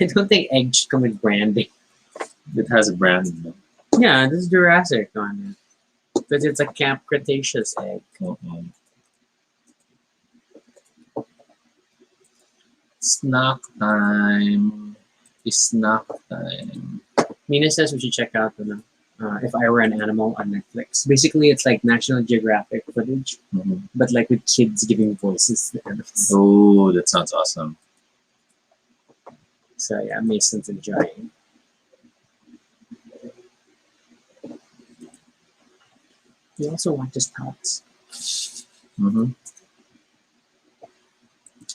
I don't think egg should come with branding. It has a brand. No? Yeah, this is Jurassic on it. Because it's a Camp Cretaceous egg. Snack time. It's snack time. Mina says we should check out If I Were an Animal on Netflix. Basically, it's like National Geographic footage, but like with kids giving voices to animals. Oh, that sounds awesome. So yeah, Mason's enjoying. He also watches Tarts.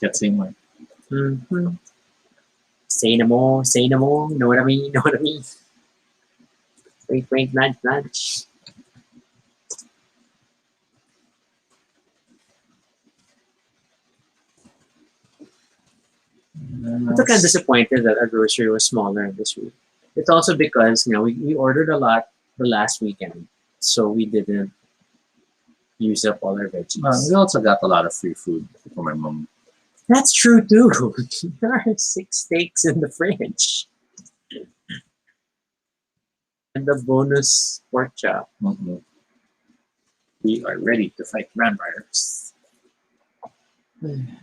Get same way. Say no more, say no more. Know what I mean? Know what I mean? Wink, wink, nudge, nudge. I'm kind of disappointed that our grocery was smaller this week. It's also because, we ordered a lot the last weekend, so we didn't use up all our veggies. We also got a lot of free food from my mom. That's true too. There are 6 steaks in the fridge. And the bonus pork chop. We are ready to fight vampires. And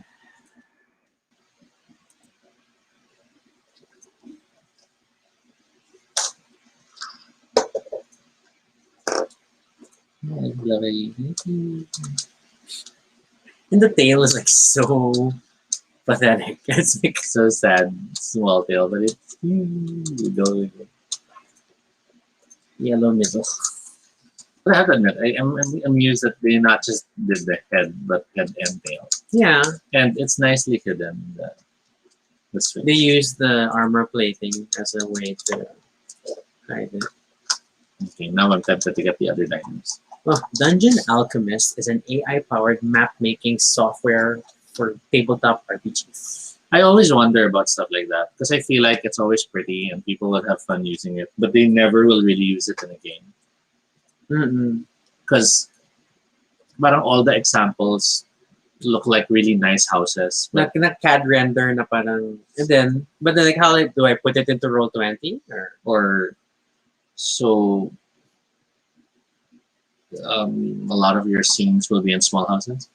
the tail is like so pathetic. It's like so sad, small tail, but it's going. Yellow middle. But I have to admit, I'm amused that they not just did the head, but head and tail. Yeah. And it's nicely hidden. The switch. They use the armor plating as a way to hide it. Okay, now I'm tempted to get the other items. Oh, Dungeon Alchemist is an AI-powered map-making software for tabletop RPGs. I always wonder about stuff like that because I feel like it's always pretty and people will have fun using it, but they never will really use it in a game. Because all the examples look like really nice houses. Like na CAD render na parang, but then like how do I put it into Roll20 or so a lot of your scenes will be in small houses.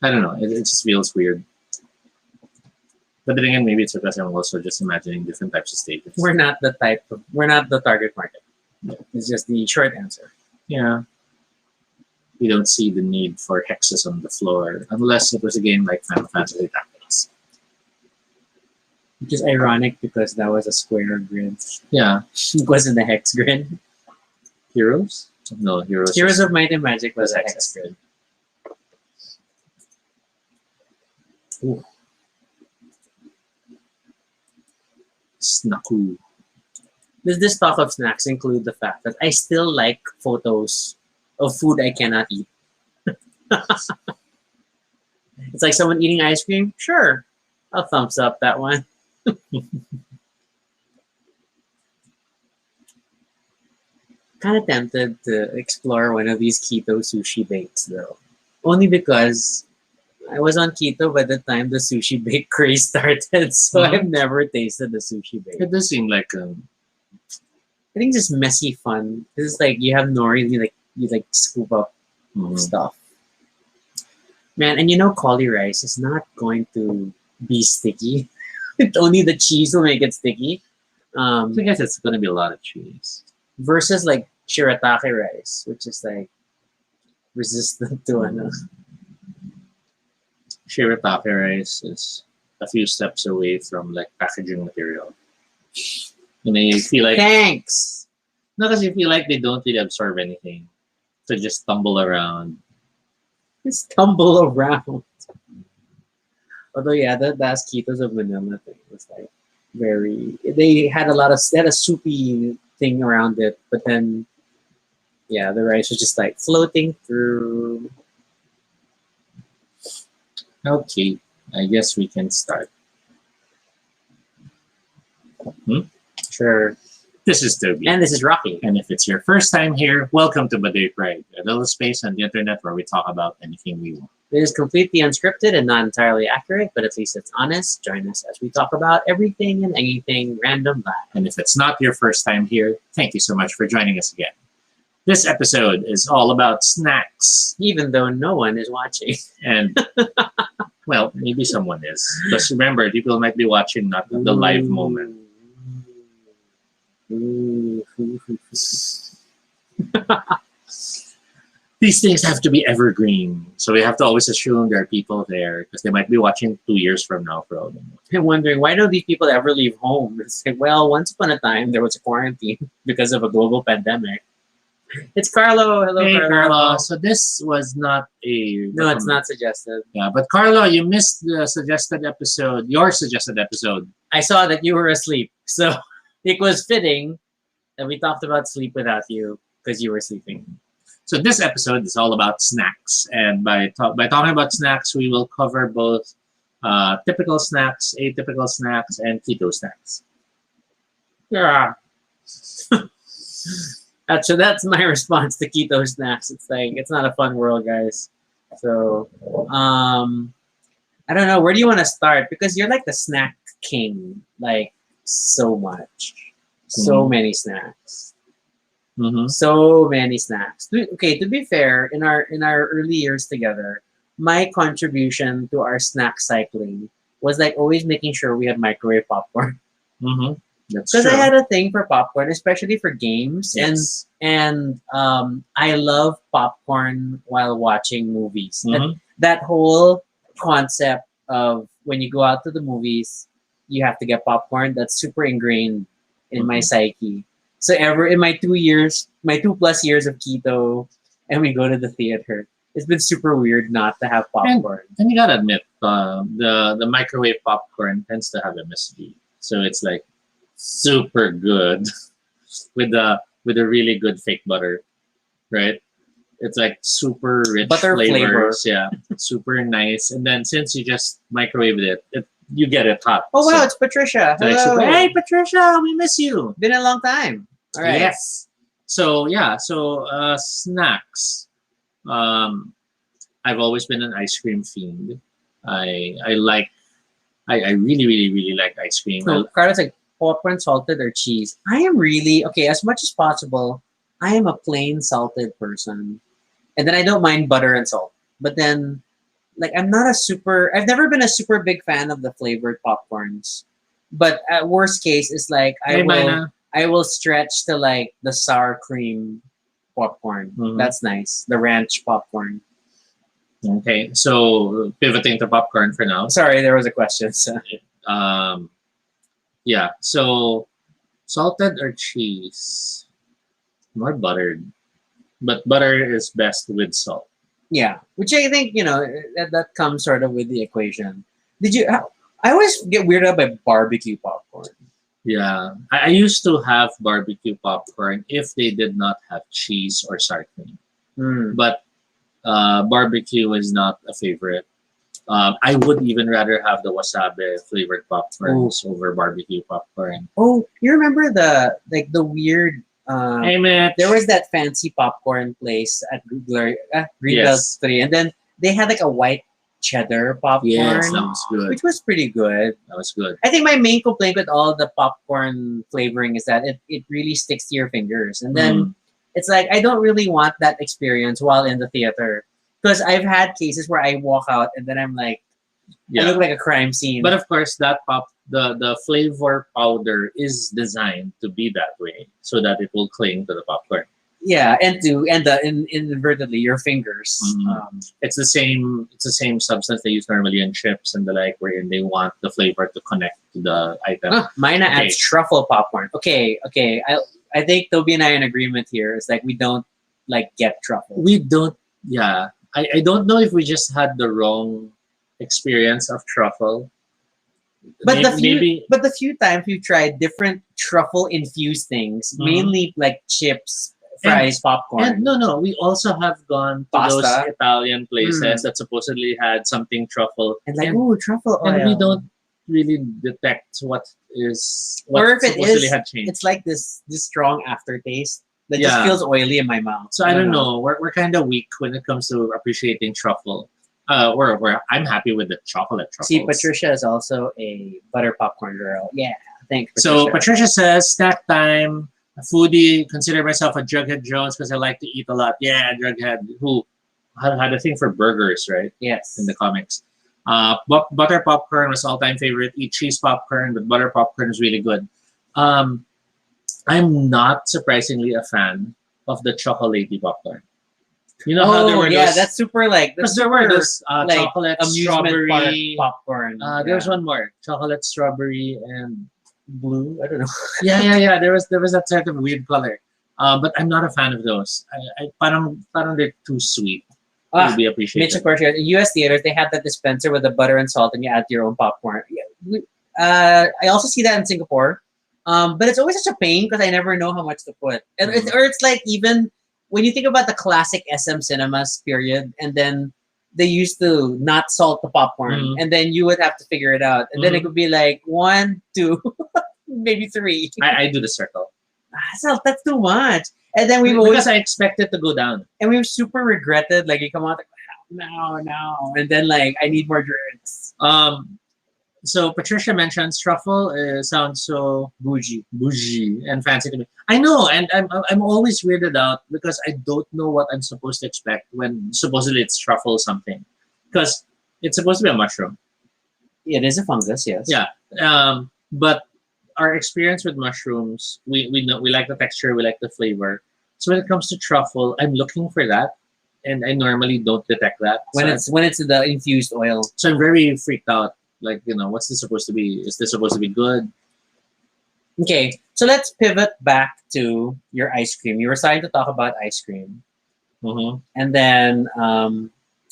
I don't know. It just feels weird. But then again, maybe it's because I'm also just imagining different types of stages. We're not the target market. Yeah. It's just the short answer. Yeah. We don't see the need for hexes on the floor unless it was a game like Final Fantasy Tactics. Which is ironic because that was a square grid. Yeah. It wasn't a hex grid. Heroes? No, Heroes. Heroes of Might and Magic was a hex grid. Ooh. Snaku. Does this talk of snacks include the fact that I still like photos of food I cannot eat? It's like someone eating ice cream? Sure. I'll thumbs up that one. Kind of tempted to explore one of these keto sushi bakes though. Only because I was on keto by the time the sushi bake craze started, so I've never tasted the sushi bake. It does seem like I think it's just messy fun. It's like you have nori, you scoop up stuff. Man, and cauli rice is not going to be sticky. Only the cheese will make it sticky. I guess it's going to be a lot of cheese. Versus like shirataki rice, which is like resistant to Shirataki rice is a few steps away from like packaging material. You feel like thanks. Not because you feel like they don't really absorb anything, so just tumble around. Just tumble around. Although yeah, that Ketos of Manila thing was like they had a soupy thing around it, but then yeah, the rice was just like floating through. Okay, I guess we can start. Sure. This is Tobie. And this is Rocky. And if it's your first time here, welcome to Baduy Pride, a little space on the internet where we talk about anything we want. It is completely unscripted and not entirely accurate, but at least it's honest. Join us as we talk about everything and anything random live. And if it's not your first time here, thank you so much for joining us again. This episode is all about snacks. Even though no one is watching. And, well, maybe someone is. But remember, people might be watching not the live moment. These things have to be evergreen. So we have to always assume there are people there because they might be watching 2 years from now for all they know. I'm wondering, why don't these people ever leave home? It's like, well, once upon a time, there was a quarantine because of a global pandemic. It's Carlo. Hello, Hey, Carlo. Carlo. So this was not a... No, it's not suggested. Yeah, but Carlo, you missed the suggested episode, your suggested episode. I saw that you were asleep. So it was fitting that we talked about sleep without you because you were sleeping. So this episode is all about snacks. And by talking about snacks, we will cover both typical snacks, atypical snacks, and keto snacks. Yeah. So that's my response to keto snacks. It's like, it's not a fun world, guys. So, I don't know. Where do you want to start? Because you're like the snack king. Like, so much. So many snacks. So many snacks. Okay, to be fair, in our early years together, my contribution to our snack cycling was like always making sure we had microwave popcorn. That's Because true. I had a thing for popcorn, especially for games, Yes. and I love popcorn while watching movies. Mhm. That whole concept of when you go out to the movies, you have to get popcorn. That's super ingrained in my psyche. So in my 2+ years of keto, and we go to the theater, it's been super weird not to have popcorn. And you gotta admit, the microwave popcorn tends to have MSG, so it's like super good with a really good fake butter, right? It's like super rich Butter flavors, yeah, super nice. And then since you just microwaved it, you get it hot. Oh wow, So it's Patricia. it's like Hello. super, hey Patricia, we miss you. Been a long time. All right. Yes. So yeah, snacks. I've always been an ice cream fiend. I really, really, really like ice cream. So Carla's like popcorn, salted or cheese. I am really okay. As much as possible, I am a plain salted person, and then I don't mind butter and salt. But then, like, I've never been a super big fan of the flavored popcorns. But at worst case, it's like I will stretch to like the sour cream popcorn. That's nice. The ranch popcorn. Okay, so pivoting to popcorn for now. Sorry, there was a question. So. Yeah, so salted or cheese? More buttered. But butter is best with salt. Yeah, which I think, that comes sort of with the equation. I always get weirded out by barbecue popcorn. Yeah, I used to have barbecue popcorn if they did not have cheese or sour cream. But barbecue is not a favorite. I would even rather have the wasabi flavored popcorns over barbecue popcorn. Oh, you remember the weird Hey man, there was that fancy popcorn place at Greenbelt Yes. 3, and then they had like a white cheddar popcorn, yes, that was good. which was pretty good. That was good. I think my main complaint with all the popcorn flavoring is that it really sticks to your fingers. And then it's like, I don't really want that experience while in the theater. Because I've had cases where I walk out and then I'm like, I look like a crime scene. But of course, that the flavor powder is designed to be that way so that it will cling to the popcorn. yeah, inadvertently your fingers. It's the same substance they use normally in chips and the like, wherein they want the flavor to connect to the item. Mine adds truffle popcorn. Okay. I think Tobie and I are in agreement here. It's like we don't like get truffle. We don't. Yeah, I don't know if we just had the wrong experience of truffle. But maybe the few times we've tried different truffle infused things, mainly like chips, fries, popcorn. And no, we also have gone to Pasta. those Italian places that supposedly had something truffle. And like, ooh, truffle oil. And we don't really detect what or if it supposedly is, had changed. it's like this strong aftertaste that just feels oily in my mouth. So I don't know. We're kind of weak when it comes to appreciating truffle. I'm happy with the chocolate See, truffles. Patricia is also a butter popcorn girl. Yeah, thanks, So Patricia. Patricia says, snack time, a foodie, consider myself a Jughead Jones because I like to eat a lot. Yeah, Jughead, who had a thing for burgers, right? Yes. In the comics. Butter popcorn was all-time favorite. Eat cheese popcorn, but butter popcorn is really good. Um, I'm not surprisingly a fan of the chocolatey popcorn. You know how there Oh were yeah, those, that's super like because that's there were super those like chocolate amusement park strawberry. popcorn. There's Yeah. one more chocolate strawberry and Blue. I don't know. yeah. There was that sort of weird color. But I'm not a fan of those. Parang they're too sweet to Ah, be Mitch, appreciated. of course, in U.S. theaters, they have that dispenser with the butter and salt, and you add your own popcorn. Yeah, I also see that in Singapore, but it's always such a pain because I never know how much to put, and Mhm. or it's like even when you think about the classic SM cinemas period, and then they used to not salt the popcorn, Mhm. and then you would have to figure it out, and then it Mhm. could be like 1, 2, maybe 3. I do the circle That's too much. And then we've because always I expect it to go down. and we've super regretted like you come out like no, and then like I need more drinks. So Patricia mentions truffle sounds so Bougie. bougie and fancy to me. I know, and I'm always weirded out because I don't know what I'm supposed to expect when supposedly it's truffle something, because it's supposed to be a mushroom. It is a fungus, yes. Yeah. But our experience with mushrooms, we know we like the texture, we like the flavor. So when it comes to truffle, I'm looking for that, and I normally don't detect that. When it's the infused oil. So I'm very freaked out. Like, what's this supposed to be? Is this supposed to be good? Okay, so let's pivot back to your ice cream. You were starting to talk about ice cream, Mm-hmm. and then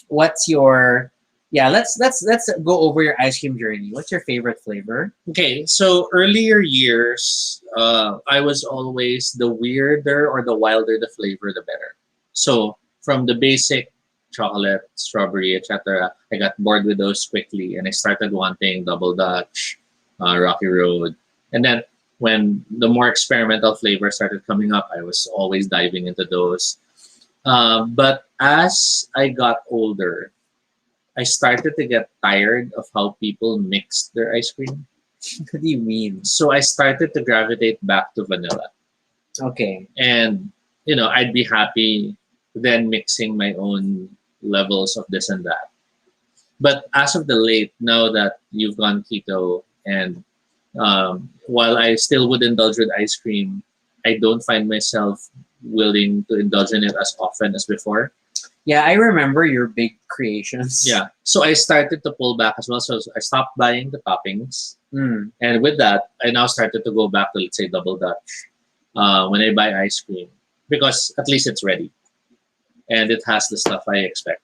what's your let's go over your ice cream journey. What's your favorite flavor? Okay, so earlier years, I was always the weirder or the wilder the flavor, the better. So from the basic chocolate, strawberry, etc., I got bored with those quickly, and I started wanting Double Dutch, Rocky Road, and then when the more experimental flavors started coming up, I was always diving into those. But as I got older, I started to get tired of how people mixed their ice cream. What do you mean? So I started to gravitate back to vanilla. Okay. And, I'd be happy then mixing my own levels of this and that. But as of the late, now that you've gone keto, and while I still would indulge with ice cream, I don't find myself willing to indulge in it as often as before. Yeah, I remember your big creations. Yeah. So I started to pull back as well. So I stopped buying the toppings. Mm. And with that, I now started to go back to, let's say, Double Dutch when I buy ice cream, because at least it's ready and it has the stuff I expect.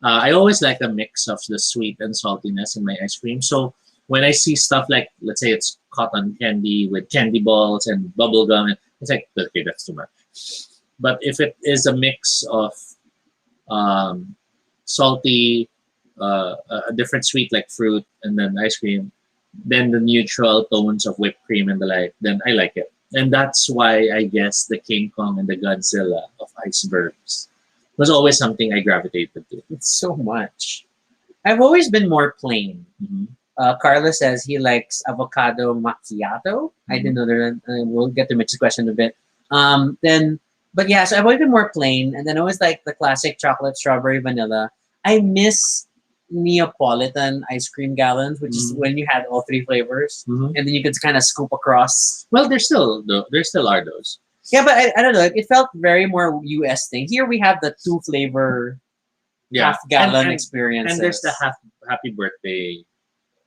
I always like a mix of the sweet and saltiness in my ice cream. So when I see stuff like, let's say it's cotton candy with candy balls and bubble gum, it's like, okay, that's too much. But if it is a mix of salty, a different sweet like fruit, and then ice cream, then the neutral tones of whipped cream and the like, then I like it. And that's why I guess the King Kong and the Godzilla of icebergs was always something I gravitated to. It's so much. I've always been more plain. Mm-hmm. Carlos says he likes avocado macchiato. I didn't know that. We'll get to Mitch's question in a bit. But yeah, so I've always been more plain, and then I always like the classic chocolate, strawberry, vanilla. I miss Neapolitan ice cream gallons, which is when you had all three flavors, and then you could kind of scoop across. Well, there still are those. Yeah, but I don't know. It felt very more US thing. Here we have the two flavor half gallon experience. And there's the happy birthday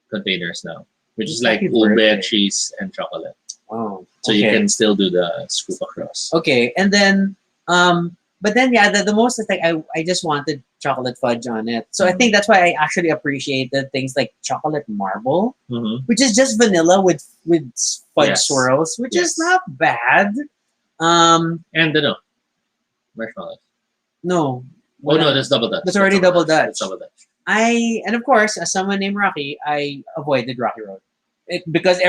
containers now, which is like Happy ube, birthday. cheese, and chocolate. Oh, So you can still do the scoop across. Okay, and then but then yeah, the most is like I just wanted chocolate fudge on it. So I think that's why I actually appreciated things like chocolate marble, which is just vanilla with fudge swirls, which is not bad. And marshmallows. No. Oh no, that's double Dutch. That's already double Dutch. That's double Dutch. And of course, as someone named Rocky, I avoided Rocky Road. Because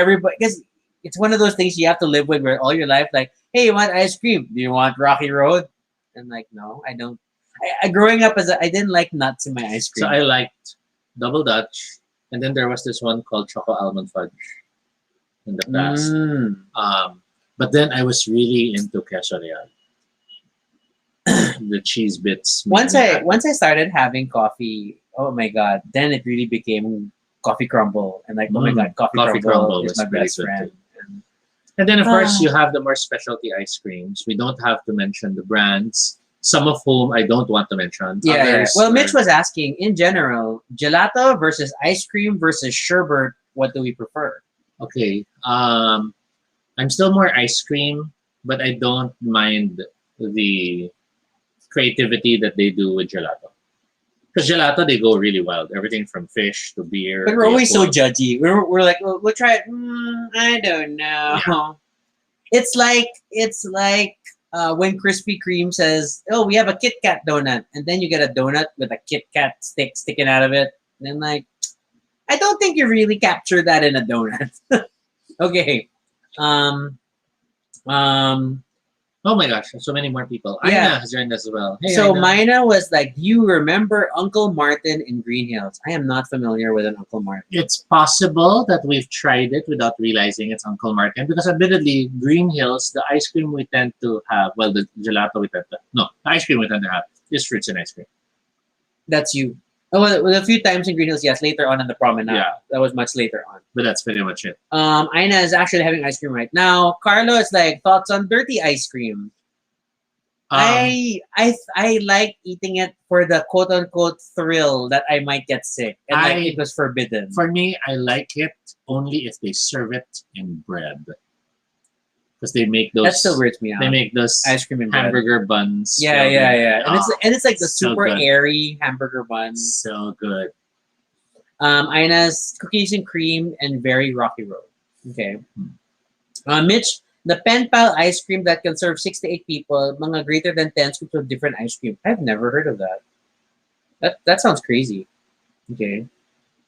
it's one of those things you have to live with where all your life, like, hey, you want ice cream? Do you want Rocky Road? And like, no, I don't. Growing up I didn't like nuts in my ice So cream. I liked Double Dutch, and then there was this one called Choco Almond Fudge in the past. Mm. But then I was really into queso real. The cheese bits. made Once me I happy. once I started having coffee, oh my god, then it really became coffee crumble, and like oh my god, coffee, Coffee crumble, crumble is was my pretty best good friend. too. And, And then, of course, Ah. you have the more specialty ice creams. We don't have to mention the brands, some of whom I don't want to mention. yeah, yeah. Others Well, Mitch are- was asking in general, gelato versus ice cream versus sherbet. What do we prefer? Okay. I'm still more ice cream, but I don't mind the creativity that they do with gelato. Because gelato, they go really wild. Everything from fish to beer. But we're to always so Yakult. judgy. We're like, we'll try it. I don't know. Yeah. It's like when Krispy Kreme says, "Oh, we have a Kit Kat donut," and then you get a donut with a Kit Kat stick sticking out of it. And then like, I don't think you really captured that in a donut. Okay. Um. Oh my gosh, so many more people. Yeah. Aina has joined us as well. Hey, So Aina. Mina was like, "Do you remember Uncle Martin in Green Hills?" I am not familiar with an Uncle Martin. It's possible that we've tried it without realizing it's Uncle Martin because admittedly, Green Hills, the ice cream we tend to have, well, the gelato we tend to, no, the ice cream we tend to have is fruits and ice cream. That's you. Oh, well, a few times in Green Hills, yes. Later on in the promenade, Yeah. that was much later on. But that's pretty much it. Aina is actually having ice cream right now. Carlo is like thoughts on dirty ice cream. I like eating it for the quote unquote thrill that I might get sick, and like it was forbidden. For me, I like it only if they serve it in bread. Because they make those. That still weirds me out. They make those ice cream and bread. hamburger buns. Yeah, filled yeah, in- yeah. And it's like the so super good. airy hamburger buns. So good. Aina's cookies and cream and very rocky road. Okay. Mitch, the pen pal ice cream that can serve 6 to 8 people, mga greater than 10 scoops of different ice cream. I've never heard of that. That sounds crazy. Okay.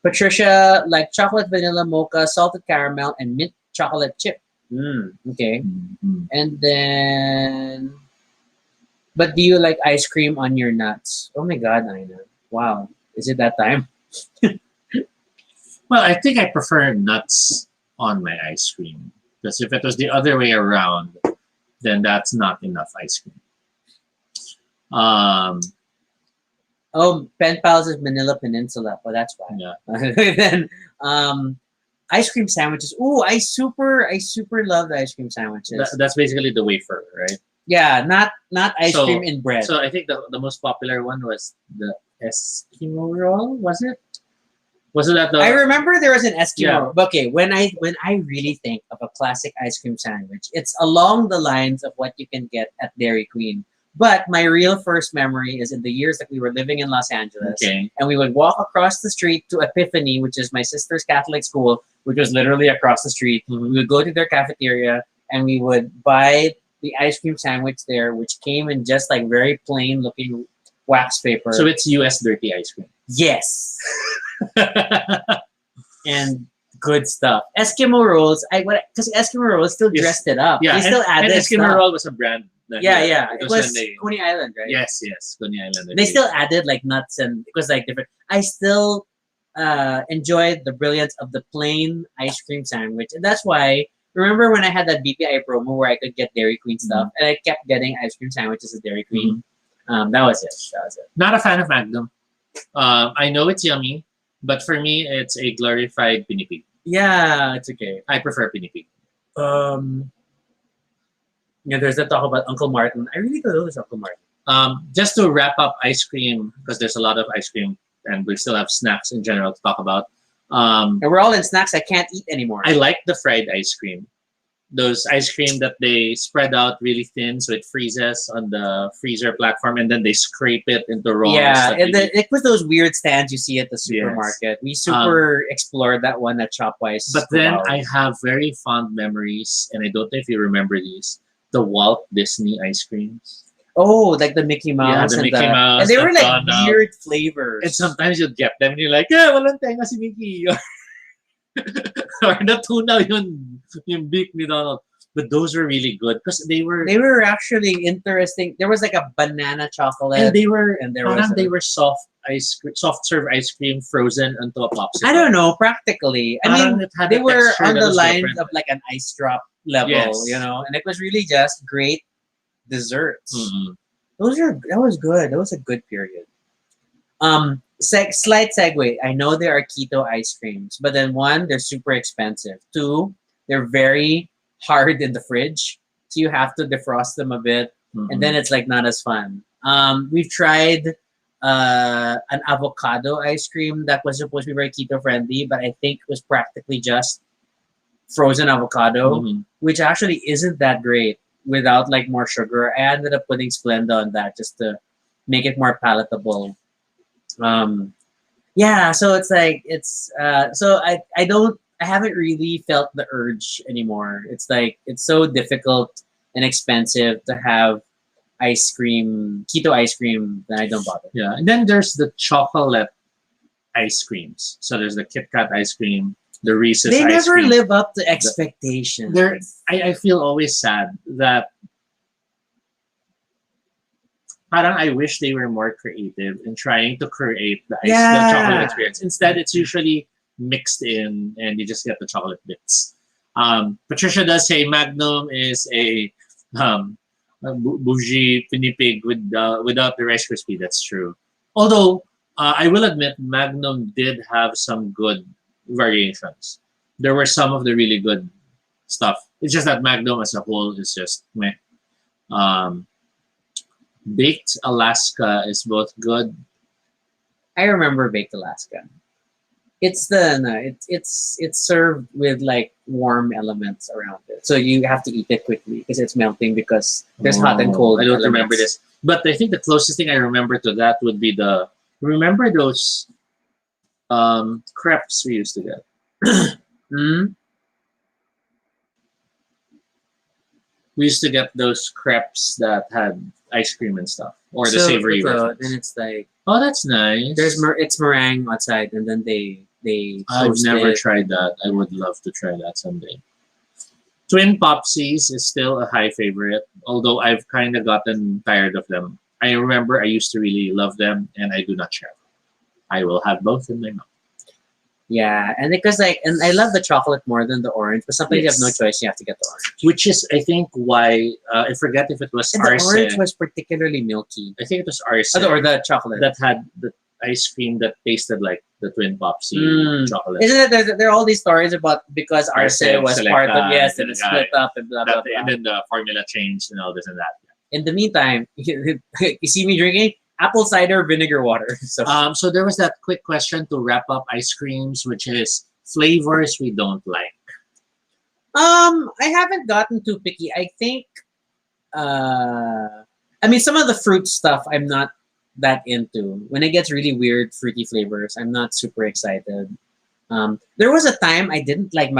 Patricia, like chocolate vanilla mocha, salted caramel, and mint chocolate chip. Okay. Mhm. And then, but do you like ice cream on your nuts? Oh my god, Aina. Wow. Is it that time? Well, I think I prefer nuts on my ice cream. Because if it was the other way around, then that's not enough ice cream. Oh, Pen Pals is Manila Peninsula. Oh, that's why. Yeah. Then, ice cream sandwiches. Ooh, I super love the ice cream sandwiches. That's basically the wafer, right? Yeah, not ice So- cream in bread. So I think the most popular one was the Eskimo roll, was it? Was it at the I remember there was an Eskimo. Yeah. But okay, when I really think of a classic ice cream sandwich, it's along the lines of what you can get at Dairy Queen. But my real first memory is in the years that we were living in Los Angeles, Okay. and we would walk across the street to Epiphany, which is my sister's Catholic school, which was literally across the street. We would go to their cafeteria and we would buy the ice cream sandwich there, which came in just like very plain looking wax paper. So it's US dirty ice cream. yes, and good stuff. Eskimo rolls, because Eskimo rolls still Yes. dressed it up. Yeah, They still and added Eskimo stuff. roll was a brand. then, Yeah, yeah. It It was when was they, Coney Island, right? yes, Coney Island. They still added like nuts, and it was like different. I still enjoyed the brilliance of the plain ice cream sandwich, and that's why. Remember when I had that BPI promo where I could get Dairy Queen stuff, and I kept getting ice cream sandwiches at Dairy Queen. That was it. Not a fan of Magnum. I know it's yummy, but for me, it's a glorified pinipig. Yeah, it's okay. I prefer pinipig. Yeah, there's that talk about Uncle Martin. I really don't know this Uncle Martin. Just to wrap up ice cream, because there's a lot of ice cream, and we still have snacks in general to talk about. And we're all in snacks. I can't eat anymore. I like the fried ice cream. Those ice cream that they spread out really thin so it freezes on the freezer platform, and then they scrape it into rolls. Yeah, that and really- it was those weird stands you see at the supermarket. We super explored that one at Shopwise. But then Wow. I have very fond memories, and I don't know if you remember these, the Walt Disney ice creams. Oh, like the Mickey Mouse. the and Mickey Mouse, and they were the like Donald. weird flavors. And sometimes you'd get them and you're like, yeah, walang tenga si Mickey. Or natunaw yung beak ni Donald. but those were really good because They were actually interesting. There was like a banana chocolate, and they were and there was they were soft serve ice cream frozen onto a popsicle. I don't know, practically. I Parang mean, it had they a were texture on that the was lines different. of like an ice drop level, Yes. you know, and it was really just great desserts. Mm-mm. That was good. That was a good period. Slight segue. I know there are keto ice creams, but then one, they're super expensive. Two, they're very hard in the fridge, so you have to defrost them a bit, and then it's like not as fun. We've tried an avocado ice cream that was supposed to be very keto friendly, but I think it was practically just frozen avocado, Mhm. which actually isn't that great without like more sugar. I ended up putting Splenda on that just to make it more palatable. Yeah, so it's like so I haven't really felt the urge anymore. It's like it's so difficult and expensive to have keto ice cream, that I don't bother. Yeah, and then there's the chocolate ice creams. So there's the Kit Kat ice cream, the Reese's They ice never cream. live up to expectations. I feel always sad that parang I wish they were more creative in trying to create the chocolate experience. Instead, it's usually mixed in and you just get the chocolate bits. Patricia does say Magnum is a bougie pinipig without the Rice Krispie. That's true. Although, I will admit Magnum did have some good variations. There were some of the really good stuff. It's just that Magnum as a whole is just meh. Baked Alaska is both good. I remember Baked Alaska. It's it's served with like warm elements around it, so you have to eat it quickly because it's melting because there's hot and cold. I don't elements. remember this, but I think the closest thing I remember to that would be remember those crepes we used to get. Mm? We used to get those crepes that had ice cream and stuff, or the savory versions. Then it's like Oh, that's nice. it's meringue outside, and then they I've toast never it. tried that. I would love to try that someday. Twin Popsies is still a high favorite, although I've kind of gotten tired of them. I remember I used to really love them, and I do not share them. I will have both in my mouth. Yeah, and because and I love the chocolate more than the orange, but sometimes you have no Yes. choice; you have to get the orange. Which is, I think, why I forget if it was And the Arce. orange was particularly milky, I think it was Arce or the chocolate. that had the ice cream that tasted like the Twin Popsy chocolate. Isn't it? There are all these stories about because Arce was Selecta, part of and and it split up and blah blah That, blah. and then the formula changed and all this and that. In the meantime, you see me drinking apple cider vinegar water. So So there was that quick question to wrap up ice creams, which is flavors we don't like. I haven't gotten too picky. I think I mean some of the fruit stuff I'm not that into. When it gets really weird fruity flavors, I'm not super excited. There was a time I didn't like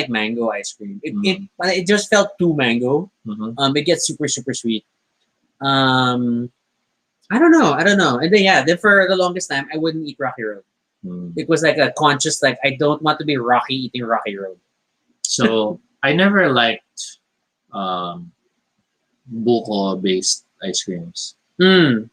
mango ice cream. It just felt too mango. Mm-hmm. It gets super super sweet. I don't know. And then for the longest time I wouldn't eat Rocky Road. It was like a conscious like I don't want to be Rocky eating Rocky Road. So I never liked buko based ice creams. No,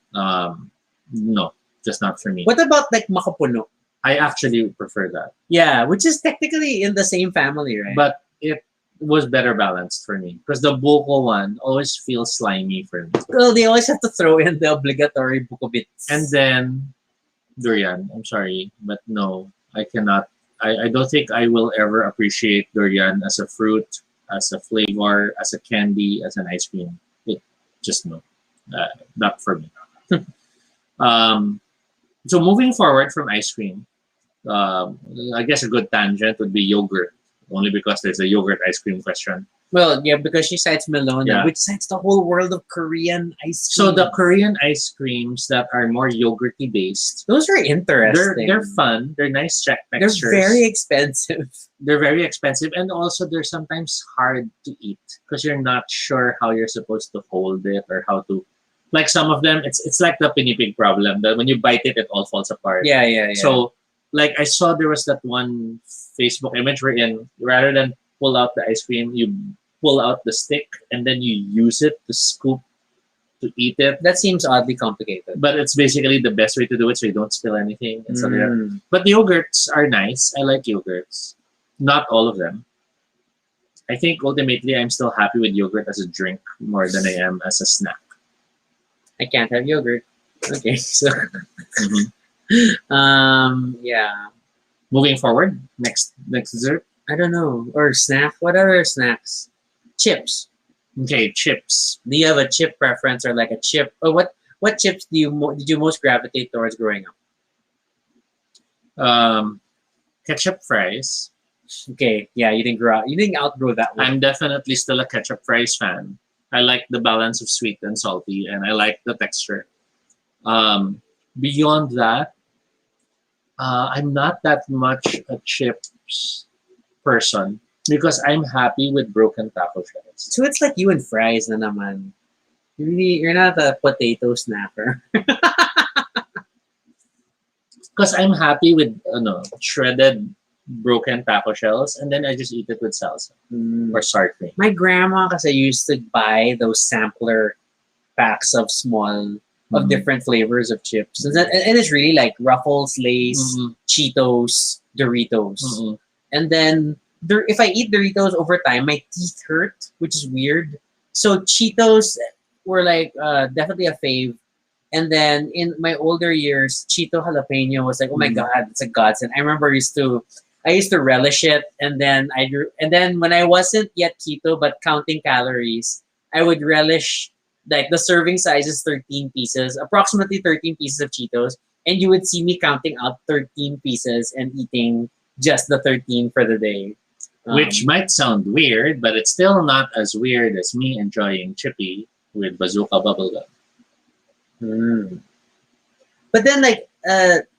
just not for me. What about like makapuno? I actually prefer that. Yeah, which is technically in the same family, right? But it was better balanced for me because the buko one always feels slimy for me. well, they always have to throw in the obligatory buko bits. And then durian. I'm sorry, but no, I cannot. I don't think I will ever appreciate durian as a fruit, as a flavor, as a candy, as an ice cream. It just no, not for me. So moving forward from ice cream, I guess a good tangent would be yogurt, only because there's a yogurt ice cream question. well, yeah, because she cites Melona, Yeah. which cites the whole world of Korean ice So cream. the Korean ice creams that are more yogurty based, those are interesting. they're fun. They're nice They're textures. very expensive. They're very expensive, and also they're sometimes hard to eat because you're not sure how you're supposed to hold it or how to. Like some of them, it's like the pinipig problem that when you bite it, it all falls apart. Yeah. So, like I saw there was that one Facebook image wherein rather than pull out the ice cream, you pull out the stick and then you use it to scoop to eat it. That seems oddly complicated. But it's basically the best way to do it so you don't spill anything. And stuff like that. Mm. But yogurts are nice. I like yogurts. Not all of them. I think ultimately I'm still happy with yogurt as a drink more than I am as a snack. I can't have yogurt. Okay, so yeah. Moving forward, next dessert. I don't know. Or snack. What other snacks? Chips. Okay, chips. Do you have a chip preference or like a chip? Or what chips did you most gravitate towards growing up? Ketchup fries. Okay, yeah, you didn't grow out. You didn't outgrow that one. I'm definitely still a ketchup fries fan. I like the balance of sweet and salty, and I like the texture. Beyond that, I'm not that much a chips person because I'm happy with broken taco shells. So it's like you and fries, na naman. You're not a potato snacker. Because I'm happy with shredded broken taco shells, and then I just eat it with salsa or sour cream. My grandma, kasi used to buy those sampler packs of small of different flavors of chips, and it's really like Ruffles, Lay's, Cheetos, Doritos, and then if I eat Doritos over time, my teeth hurt, which is weird. So Cheetos were like definitely a fave. And then in my older years, Cheeto jalapeno was like, oh my god, it's a godsend. I remember I used to relish it, and then when I wasn't yet keto but counting calories, I would relish like the serving size is 13 pieces, approximately 13 pieces of Cheetos, and you would see me counting out 13 pieces and eating just the 13 for the day. Which might sound weird, but it's still not as weird as me enjoying Chippy with Bazooka bubblegum. But then like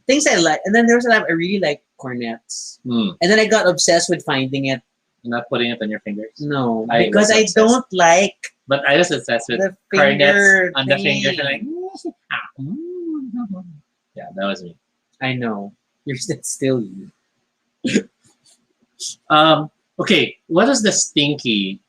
things I like, and then there was a time I really like cornets, and then I got obsessed with finding it. You're not putting it on your fingers? No, because I don't like. But I was obsessed with the cornets on the thing. fingers. Like, yeah, that was me. I know. It's still you. Okay, what is the stinky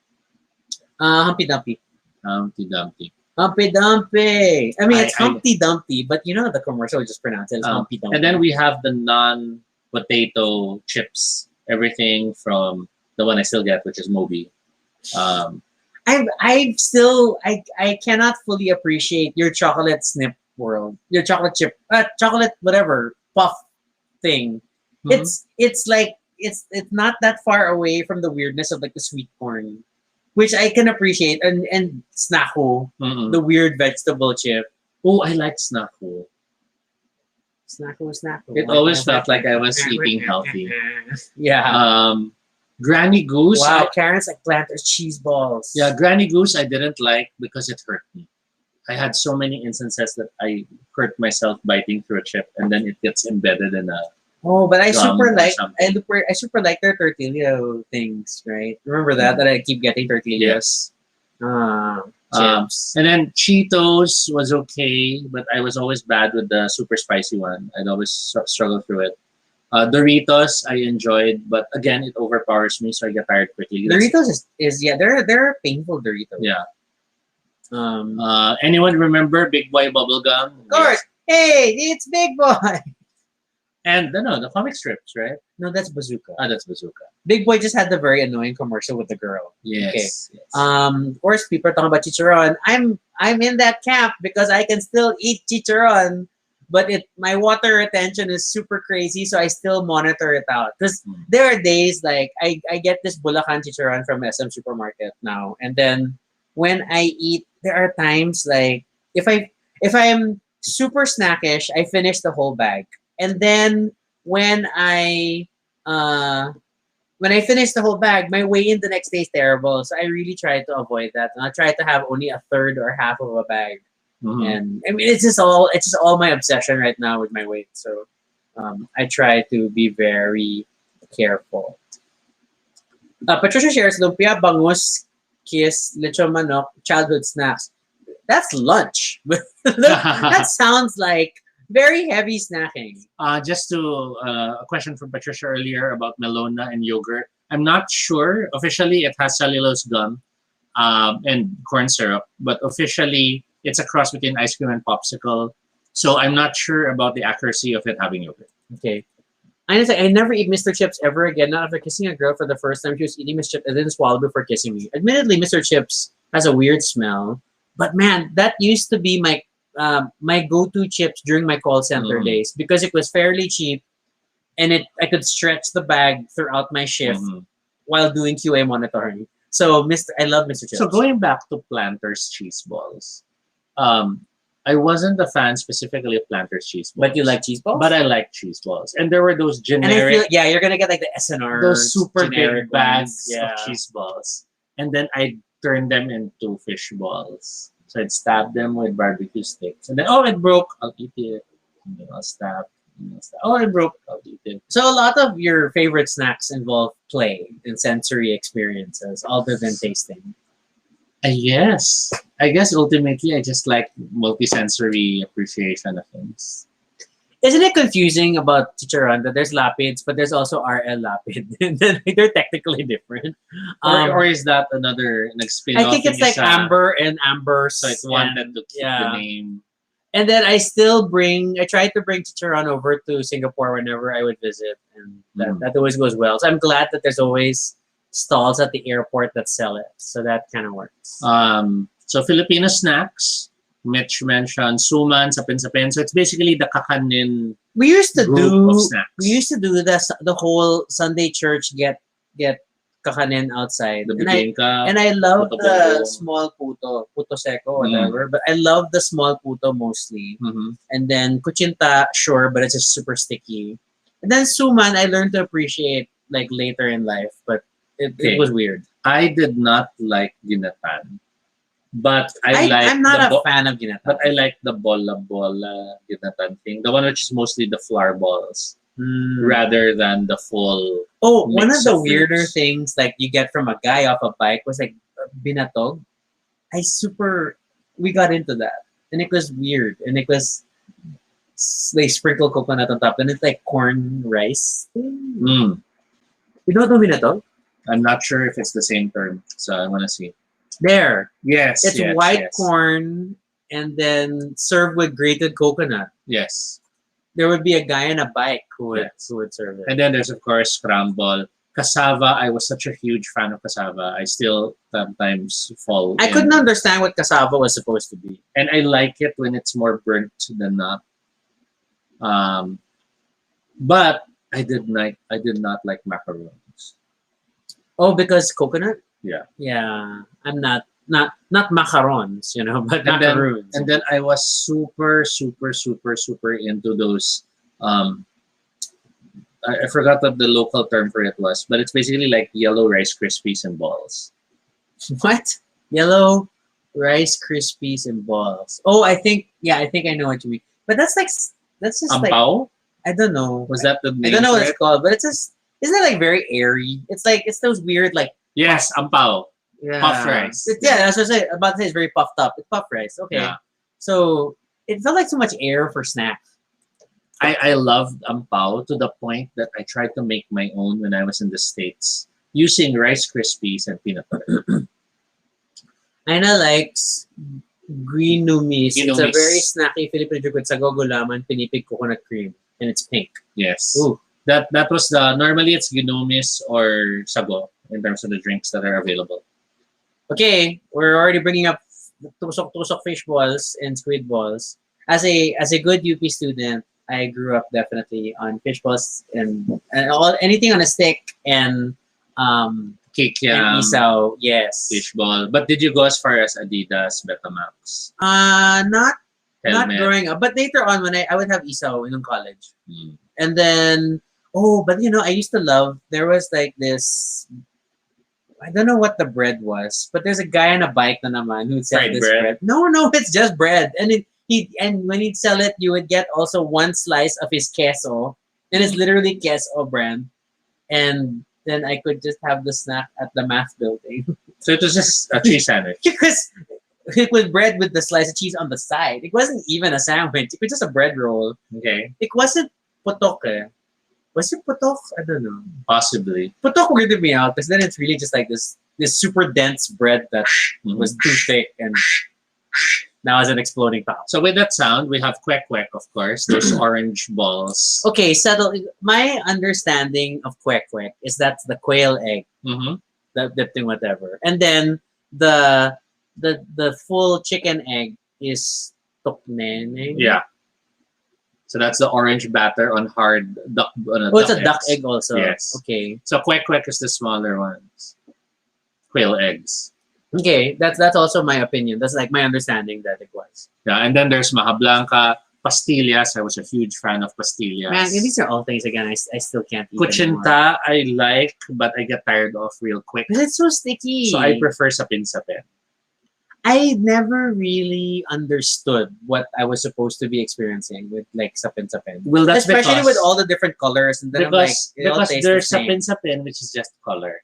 Humpty Dumpty. Humpty Dumpty? Humpty Dumpty. I mean, it's Humpty Dumpty, but you know the commercial just pronounced it as Humpty Dumpty. And then we have the non-potato chips. Everything from the one I still get, which is Moby. I cannot fully appreciate your chocolate snip world, your chocolate chip, chocolate whatever puff thing. It's like it's not that far away from the weirdness of like the sweet corn, which I can appreciate, and Snacko, the weird vegetable chip. Oh, I like Snacko. Snacko. It always felt like I was eating healthy. Yeah. Granny Goose. Wow, Karen's like planters cheese balls. Yeah, Granny Goose I didn't like because it hurt me. I had so many instances that I hurt myself biting through a chip, and then it gets embedded in a. Oh, but I super like something. I super like their tortilla things, right? Remember that I keep getting tortillas. Yes. Chips. And then Cheetos was okay, but I was always bad with the super spicy one. I'd always struggle through it. Doritos I enjoyed, but again it overpowers me, so I get tired quickly. Doritos is they're painful Doritos. Yeah. Anyone remember Big Boy Bubblegum? Of course. Hey, it's Big Boy. And the comic strips, right? No, that's Bazooka. That's Bazooka. Big Boy just had the very annoying commercial with the girl. Yes. Okay. Of course, people are talking about chicharron. I'm in that camp because I can still eat chicharron, but my water retention is super crazy, so I still monitor it out. Because there are days like I get this Bulacan chicharron from SM Supermarket now, and then when I eat, there are times like if I'm super snackish, I finish the whole bag. And then when I finish the whole bag, my weigh-in the next day is terrible. So I really try to avoid that. And I try to have only a third or half of a bag. And I mean, it's just all my obsession right now with my weight. So I try to be very careful. Patricia shares lumpia, bangus, kiss, lechon manok, childhood snacks. That's lunch. That sounds like very heavy snacking. Just to a question from Patricia earlier about Melona and yogurt. I'm not sure. Officially, it has cellulose gum, and corn syrup. But officially, it's a cross between ice cream and popsicle. So I'm not sure about the accuracy of it having yogurt. Okay. Honestly, I never eat Mr. Chips ever again. Not after kissing a girl for the first time. She was eating Mr. Chips and didn't swallow before kissing me. Admittedly, Mr. Chips has a weird smell. But man, that used to be my go-to chips during my call center days because it was fairly cheap and I could stretch the bag throughout my shift while doing QA monitoring. So I love Mr. Chips. So going back to Planters cheese balls, I wasn't a fan specifically of Planters cheese balls. But you like cheese balls? But I like cheese balls. And there were those and I generic, feel you're gonna get like the SNR, those super generic big bags ones. Yeah. of cheese balls. And then I turned them into fish balls. So I'd stab them with barbecue sticks. And then, oh, it broke. I'll eat it. And then I'll stab. Oh, it broke. I'll eat it. So a lot of your favorite snacks involve play and sensory experiences other than tasting. Yes. I guess ultimately I just like multisensory appreciation of things. Isn't it confusing about Chicharon that there's Lapids, but there's also RL Lapid? They're technically different. Or is that another spin-off? I think it's like Amber and Amber. So it wanted to keep the name. And then I tried to bring Chicharon over to Singapore whenever I would visit. And that always goes well. So I'm glad that there's always stalls at the airport that sell it. So that kind of works. So Filipino Snacks. Mitch mentioned suman, sapin-sapin. So it's basically the kakanin we used to do of snacks. We used to do the whole Sunday church get kakanin outside. And I love the small puto seco, whatever. But I love the small puto mostly. And then kuchinta, sure, but it's just super sticky. And then suman, I learned to appreciate like later in life, but it was weird. I did not like ginatan. But I'm not a fan of ginatan. But I like the bola ginatan thing. The one which is mostly the flour balls. Rather than the full. Oh, one of the weirder things like you get from a guy off a bike was like binatog. We got into that. And it was weird. And it was, they sprinkle coconut on top. And it's like corn rice. You don't know binatog? I'm not sure if it's the same term. So I want to see. There. Yes. It's white corn and then served with grated coconut. Yes. There would be a guy on a bike who would serve it. And then there's, of course, scramble. Cassava. I was such a huge fan of cassava. I still sometimes fall I couldn't understand what cassava was supposed to be. And I like it when it's more burnt than not. But I did not like macarons. Oh, because coconut? Yeah. Yeah. I'm not macarons, but macaroons. And then I was super, super, super, super into those. I forgot what the local term for it was, but it's basically like yellow Rice Krispies and balls. What? Yellow Rice Krispies and balls. Oh, I think I know what you mean. But that's just Ampao? like, I don't know. Was that the name? I don't know what it's called, but it's just, isn't it like very airy? It's those weird like. Yes, ampao. Yeah. Puffed rice. That's what I say. About to say it's very puffed up. It's puffed rice. Okay. Yeah. So it felt like so much air for snack. I loved ampao to the point that I tried to make my own when I was in the States using Rice Krispies and peanut butter. Aina likes green numis. It's a very snacky Filipino drink with sago gulaman, pinipig coconut cream, and it's pink. Yes. Ooh. That was normally it's ginumis or sago in terms of the drinks that are available. Okay, we're already bringing up tusok fish balls and squid balls. As a good UP student, I grew up definitely on fish balls and anything on a stick and Kikiam, and isaw. Yes. fish ball. But did you go as far as Adidas, Betamax? Not Helmet? growing up, but later on when I would have isaw in college, and then but I used to love. There was like this. I don't know what the bread was, but there's a guy on a bike na naman who'd sell this bread. No, it's just bread. And when he'd sell it, you would get also one slice of his queso. And it's literally queso brand. And then I could just have the snack at the math building. So it was just a cheese sandwich. Because it was bread with the slice of cheese on the side. It wasn't even a sandwich. It was just a bread roll. Okay. It wasn't putok eh. Was it putok? I don't know. Possibly. Putok weirded me out because then it's really just like this this super dense bread that was too thick and now it's an exploding top. So with that sound, we have kwek kwek, of course. Those orange balls. Okay, settle. My understanding of kwek kwek is that's the quail egg, Mm-hmm. the dipped in whatever, and then the full chicken egg is tokneneng. Yeah. So that's the orange batter on hard duck. Oh, it's a duck eggs. egg also. Yes. Okay. So kwek kwek is the smaller ones. Quail eggs. Okay, that's also my opinion. That's like my understanding that it was. Yeah, and then there's maja blanca, pastillas. I was a huge fan of pastillas. Man, these are all things again. I still can't eat anymore. Kuchinta, I like, but I get tired of real quick. But it's so sticky. So I prefer sapin-sapin. I never really understood what I was supposed to be experiencing with like sapin-sapin. Well, that's especially because, with all the different colors, and then I'm like, it all because tastes there's the same. sapin-sapin, which is just color.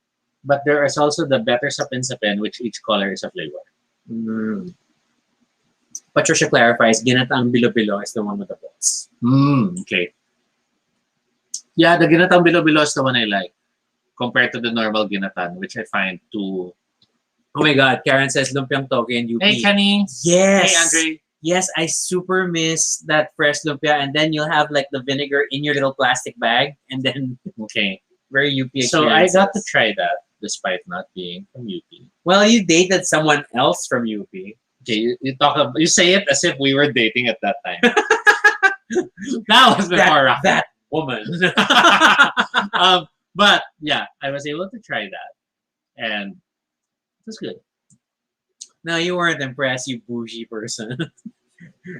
But there is also the better sapin-sapin, which each color is a flavor. Mm. Patricia clarifies, ginataang bilo-bilo is the one with the balls. Okay. Yeah, the ginatang bilo-bilo is the one I like compared to the normal ginatan, which I find too... Oh my God, Karen says lumpiang toge and UP. Hey, Kenny. Yes. Hey, Andre. Yes, I super miss that fresh lumpia, and then you'll have like the vinegar in your little plastic bag, and then Okay. very UP experience. So I got to try that despite not being from UP. Well, you dated someone else from UP. Okay, you say it as if we were dating at that time. That was before that woman. But yeah, I was able to try that, and it was good. No, you weren't impressed, you bougie person.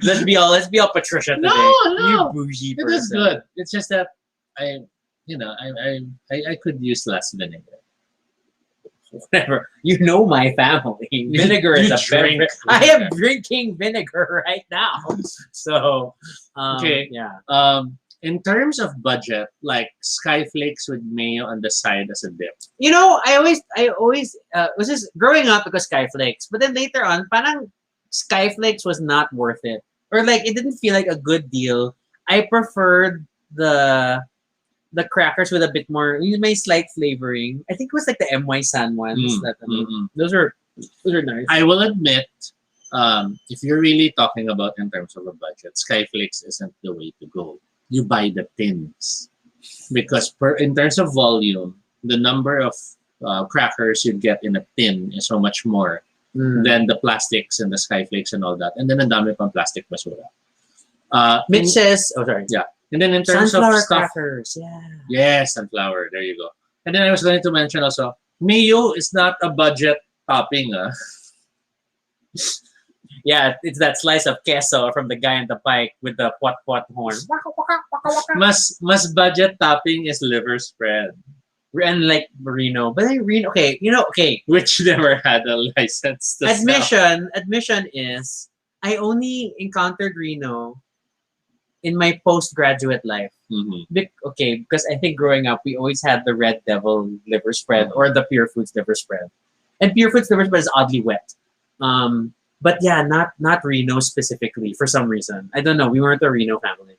let's be all Patricia today. No. You bougie It person. was good. It's just that I could use less vinegar. Whatever. You know my family. Vinegar is a drink beverage. I am drinking vinegar right now. So, Okay. yeah. In terms of budget, like skyflakes with mayo on the side as a dip. You know, I always was just growing up because Skyflakes, but then later on, parang Skyflakes was not worth it, or like it didn't feel like a good deal. I preferred the crackers with a bit more, my slight flavoring. I think it was like the MY San ones. Those are nice. I will admit, if you're really talking about in terms of a budget, Skyflakes isn't the way to go. You buy the tins because in terms of volume, the number of crackers you get in a tin is so much more than the plastics and the Skyflakes and all that. And then ang dami pang plastic basura. Mitch says, oh sorry, yeah. And then in terms sunflower of stuff, crackers, yeah. Yes, sunflower. There you go. And then I was going to mention also, mayo is not a budget topping. Yeah, it's that slice of queso from the guy on the bike with the pot horn. Mas budget topping is liver spread. And like Reno. But then Reno, okay, okay. Which never had a license to sell. Admission is, I only encountered Reno in my postgraduate life. Okay, because I think growing up, we always had the Red Devil liver spread or the Pure Foods liver spread. And Pure Foods liver spread is oddly wet. But yeah, not Reno specifically for some reason. I don't know. We weren't a Reno family.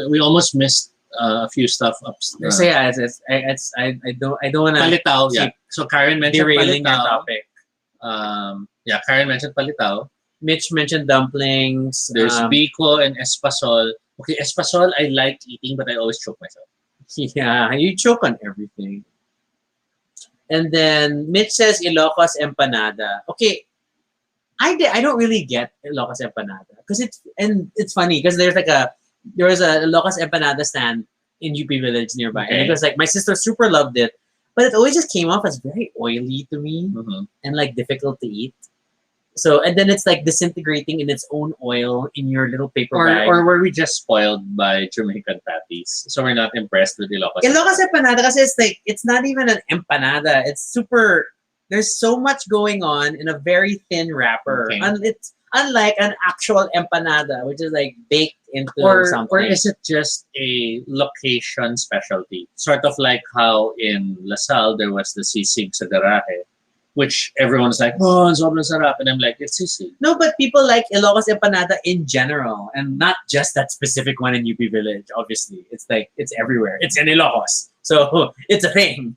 We almost missed a few stuff upstairs. So yeah, I don't want to Palitaw. Yeah. So Karen mentioned derailing your palitaw. topic. Yeah, Karen mentioned palitaw. Mitch mentioned dumplings. There's biko and espasol. Okay, espasol I like eating, but I always choke myself. Yeah, you choke on everything. And then Mitch says Ilocos empanada. Okay, I don't really get Ilocos empanada because it's funny because there was a Ilocos empanada stand in UP Village nearby, and it was like my sister super loved it, but it always just came off as very oily to me and like difficult to eat. So and then it's like disintegrating in its own oil in your little paper bag. Or were we just spoiled by Jamaican patties? So we're not impressed with Ilocos. Ilocos empanada kasi it's not even an empanada. It's super. There's so much going on in a very thin wrapper. Okay. And it's unlike an actual empanada, which is like baked into something. Or is it just a location specialty? Sort of like how in LaSalle there was the sisig sa garahe, which everyone's like, oh, sobrang sarap. And I'm like, it's sisig. No, but people like Ilocos empanada in general, and not just that specific one in UP Village, obviously. It's like, it's everywhere. It's in Ilocos. So, it's a thing.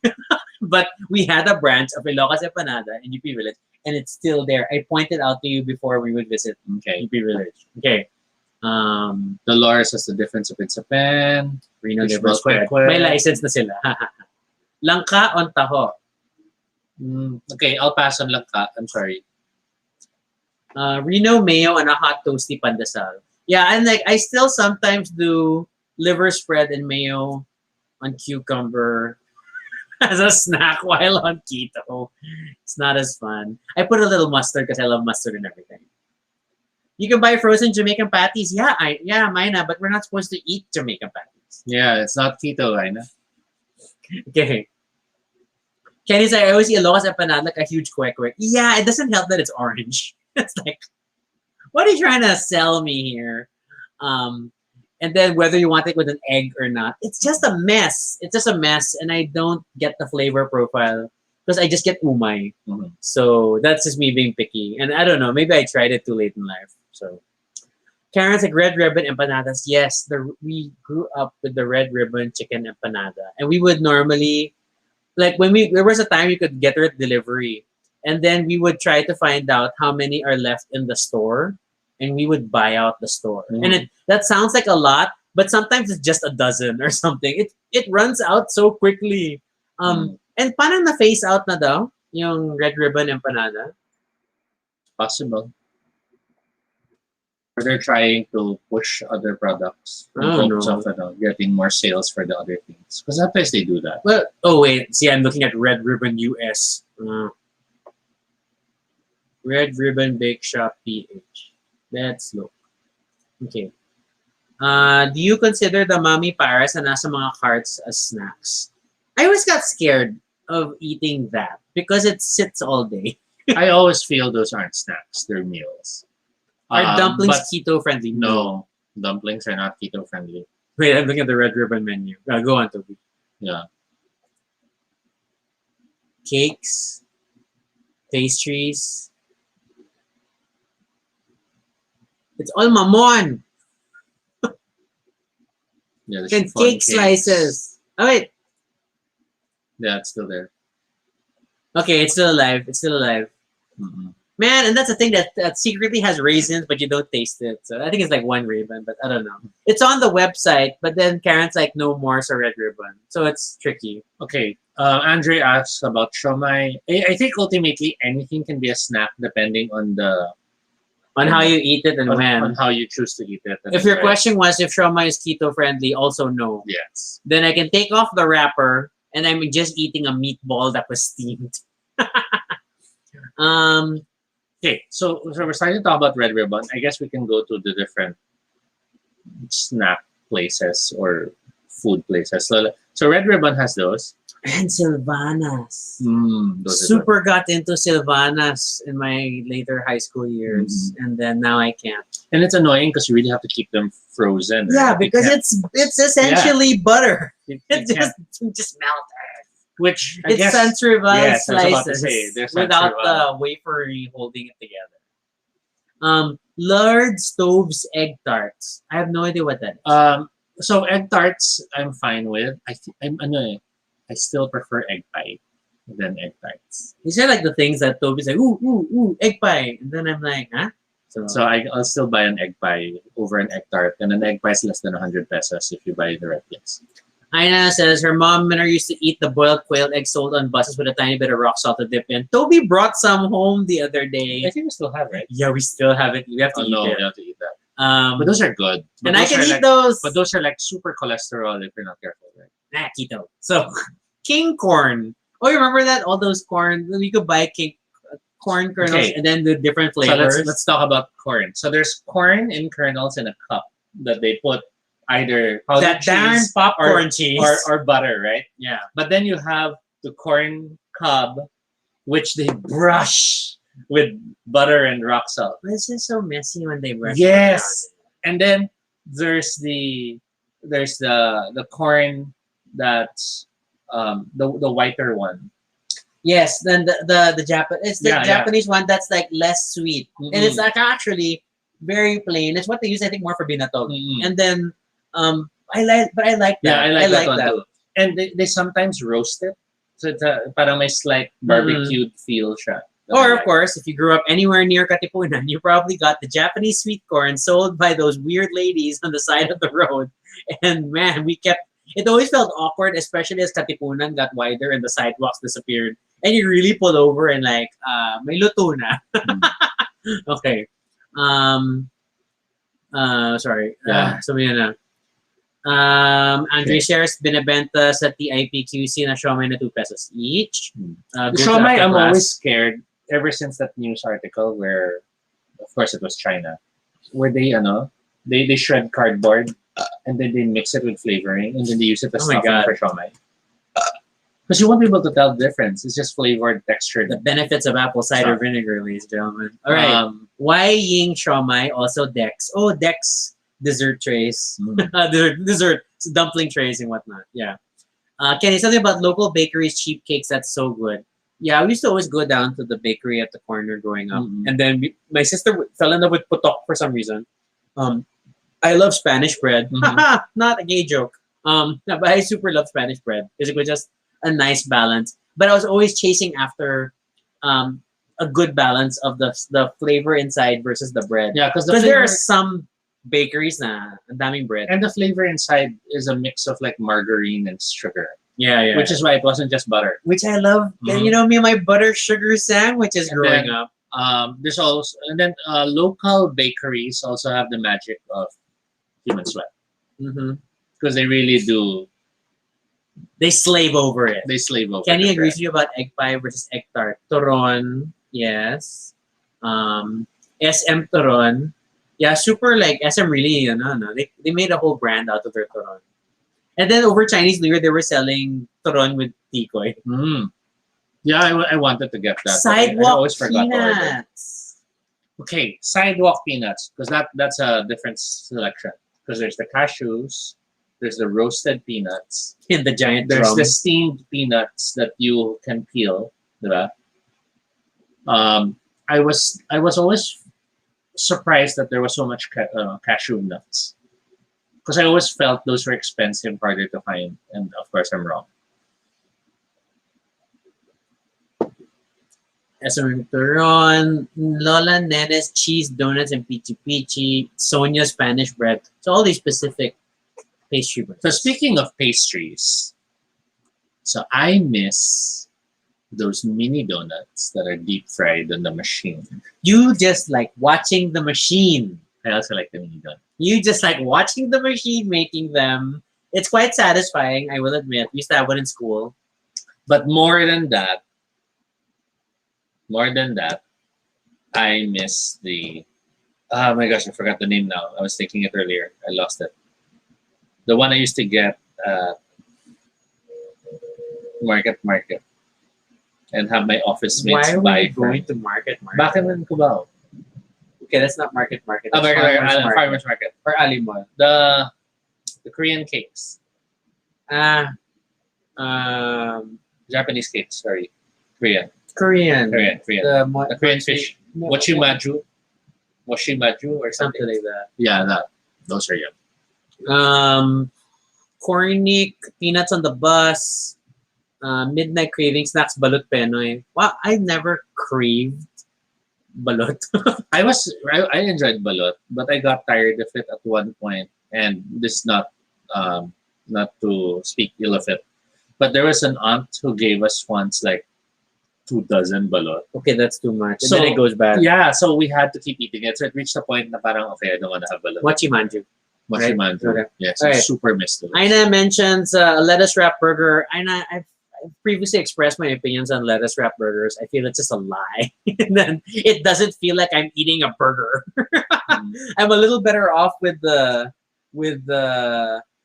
But we had a branch of Ilocos Empanada in UP Village, and it's still there. I pointed out to you before we would visit Okay. UP Village. Okay. Dolores has the difference of it's a pen. Reno Fish Liver ball Spread. kwek-kwek. May license na sila. Langka on taho. Okay, I'll pass on langka. I'm sorry. Reno mayo and a hot toasty pandesal. Yeah, and like I still sometimes do liver spread and mayo on cucumber as a snack while on keto. It's not as fun. I put a little mustard because I love mustard and everything. You can buy frozen Jamaican patties. Yeah, mine, but we're not supposed to eat Jamaican patties. Yeah, it's not keto, I know. Okay. Candies, I always eat Ilocos Empanada like a huge kwek-kwek. Yeah, it doesn't help that it's orange. It's like, what are you trying to sell me here? And then whether you want it with an egg or not, it's just a mess. It's just a mess, and I don't get the flavor profile because I just get umay. Mhm. So that's just me being picky. And I don't know, maybe I tried it too late in life. So Karen's like red ribbon empanadas. Yes, we grew up with the red ribbon chicken empanada, and we would normally like when there was a time you could get it delivery, and then we would try to find out how many are left in the store, and we would buy out the store. And that sounds like a lot, but sometimes it's just a dozen or something. It runs out so quickly. And parang na face out na daw yung red ribbon empanada. Possible. Or they're trying to push other products in Oh, hopes no. of getting more sales for the other things. Because sometimes they do that. Well, oh wait, see, I'm looking at Red Ribbon US. Red Ribbon Bake Shop PH. Let's look. Okay. Do you consider the Mami Paras na nasa mga carts as snacks? I always got scared of eating that because it sits all day. I always feel those aren't snacks; they're meals. Are dumplings But keto friendly? no, dumplings are not keto friendly. Wait, I'm looking at the Red Ribbon menu. Go on, Tobie. Yeah. Cakes, pastries. It's all mamon. Yeah, the And chiffon cake cakes. slices. Oh wait. Yeah, it's still there. Okay, it's still alive. It's still alive. Mhm. Man, and that's the thing that secretly has raisins, but you don't taste it. So I think it's like one ribbon, but I don't know. It's on the website, but then Karen's like, no more, so red ribbon. So it's tricky. Okay. Andre asks about shomai. I think ultimately anything can be a snack depending on the On how you eat it and when. on how you choose to eat it. If your question was if shawmai is keto friendly, also no. Yes. Then I can take off the wrapper and I'm just eating a meatball that was steamed. Okay, so we're starting to talk about Red Ribbon. I guess we can go to the different snack places or food places. So Red Ribbon has those. And Sylvanas. Those are Super got into Sylvanas in my later high school years, and then now I can't. good. And it's annoying because you really have to keep them frozen. Right? Yeah, You because can't- it's essentially butter. you It can't- just melt. which I It's guess Santrival yes, I was about to slices say, they're without Santrival. the wafery holding it together. Lord Stove's egg tarts. I have no idea what that is. So egg tarts I'm fine with. I still prefer egg pie than egg tarts. These are like the things that Tobie's like, ooh, egg pie. And then I'm like, huh? So I'll still buy an egg pie over an egg tart, and an egg pie is less than 100 pesos if you buy the right place. Aina says her mom and her used to eat the boiled quail eggs sold on buses with a tiny bit of rock salt to dip in. Tobie brought some home the other day. I think we still have, right? Yeah, we still have it. We have to Oh eat no, it. we have to eat that. But those are good. But and I those can are eat like, those. But those are like super cholesterol if you're not careful, right? Keto. So, king corn. Oh, you remember that? All those corn. You could buy corn kernels Okay. and then the different So flavors. let's talk about corn. So there's corn in kernels in a cup that they put either powdered that darn cheese popcorn cheese. or butter, right? Yeah. But then you have the corn cob, which they brush with butter and rock salt. This is so messy when they brush. Yes. And then there's the corn that's the whiter one. Yes. Then the Japanese. It's the Yeah, yeah. Japanese one that's like less sweet, and it's like actually very plain. It's what they use, I think, more for binatog. And then I like that. Yeah, I like that like one that. too. And they sometimes roast it. So it's parang may slight barbecued feel siya. Or, of course, if you grew up anywhere near Katipunan, you probably got the Japanese sweet corn sold by those weird ladies on the side of the road. And man, it always felt awkward, especially as Katipunan got wider and the sidewalks disappeared. And you really pull over and like, may luto na. Okay. Sorry. Yeah. So yun na. Andre shares binibenta sa TIPQC na siomai na 2 pesos each. The siomai, I'm always scared ever since that news article where, of course, it was China, where they shred cardboard and then they mix it with flavoring and then they use it as stuffing for siomai. Because you won't be able to tell the difference. It's just flavored, textured. The benefits of apple cider vinegar, ladies and gentlemen. All right. Why Ying siomai? Also Dex. Oh, Dex dessert trays. Dessert dumpling trays and whatnot. Yeah. Kenny, something about local bakeries, cheap cakes. That's so good. Yeah, we used to always go down to the bakery at the corner growing up. And then my sister fell in love with putok for some reason. I love Spanish bread. Not a gay joke. But I super love Spanish bread because it was just a nice balance. But I was always chasing after a good balance of the flavor inside versus the bread. Yeah, because there are some bakeries na ang daming bread. And the flavor inside is a mix of like margarine and sugar. Yeah. Which is why it wasn't just butter. Which I love. And you know me and my butter sugar sandwiches growing up. There's also, and then local bakeries also have the magic of human sweat. Because they really do. They slave over it. Kenny agrees with you about egg pie versus egg tart. Turon, yes. SM Turon. Yeah, super like SM really, they made a whole brand out of their turon. And then over Chinese New Year, they were selling turon with tikoy. Yeah, I wanted to get that. Sidewalk I always forgot Peanuts. Okay, Sidewalk Peanuts, because that's a different selection. Because there's the cashews, there's the roasted peanuts, in the giant there's drum. the steamed peanuts that you can peel, diba? I was always surprised that there was so much cashew nuts, because I always felt those were expensive, harder to find, and of course I'm wrong. SM Turon, Lola Nene's cheese donuts and pichi pichi, Sonia's Spanish bread. So all these specific pastry breads. So speaking of pastries, so I miss those mini donuts that are deep fried in the machine. You just like watching the machine. I also like the mini donut. You just like watching the machine making them. It's quite satisfying, I will admit. We used to have one in school. But more than that, I miss the... Oh my gosh, I forgot the name now. I was thinking it earlier. I lost it. The one I used to get Market and have my office mates buy. Why are we going to Market? Bakit in Cubao? Okay, that's not Market. Farmers Market. Or Alimol. The Korean cakes. Japanese cakes, sorry. Korean. The Korean fish. Mochimaju or something like that. Yeah, those are yum. Cornic, peanuts on the bus, midnight craving snacks, balut penoy. Wow, I never craved balut. I enjoyed balut, but I got tired of it at one point, and this is not to speak ill of it, but there was an aunt who gave us once like 2 dozen balut. Okay, that's too much. So and then it goes bad. Yeah, so we had to keep eating it. So it reached a point na parang, okay, I don't want to have balut. Mochimanju. Mochimanju. Right? Okay. Yes, right. Super missed it. Aina mentions a lettuce wrap burger. Aina, I've previously expressed my opinions on lettuce wrap burgers. I feel it's just a lie. And then it doesn't feel like I'm eating a burger. I'm a little better off with the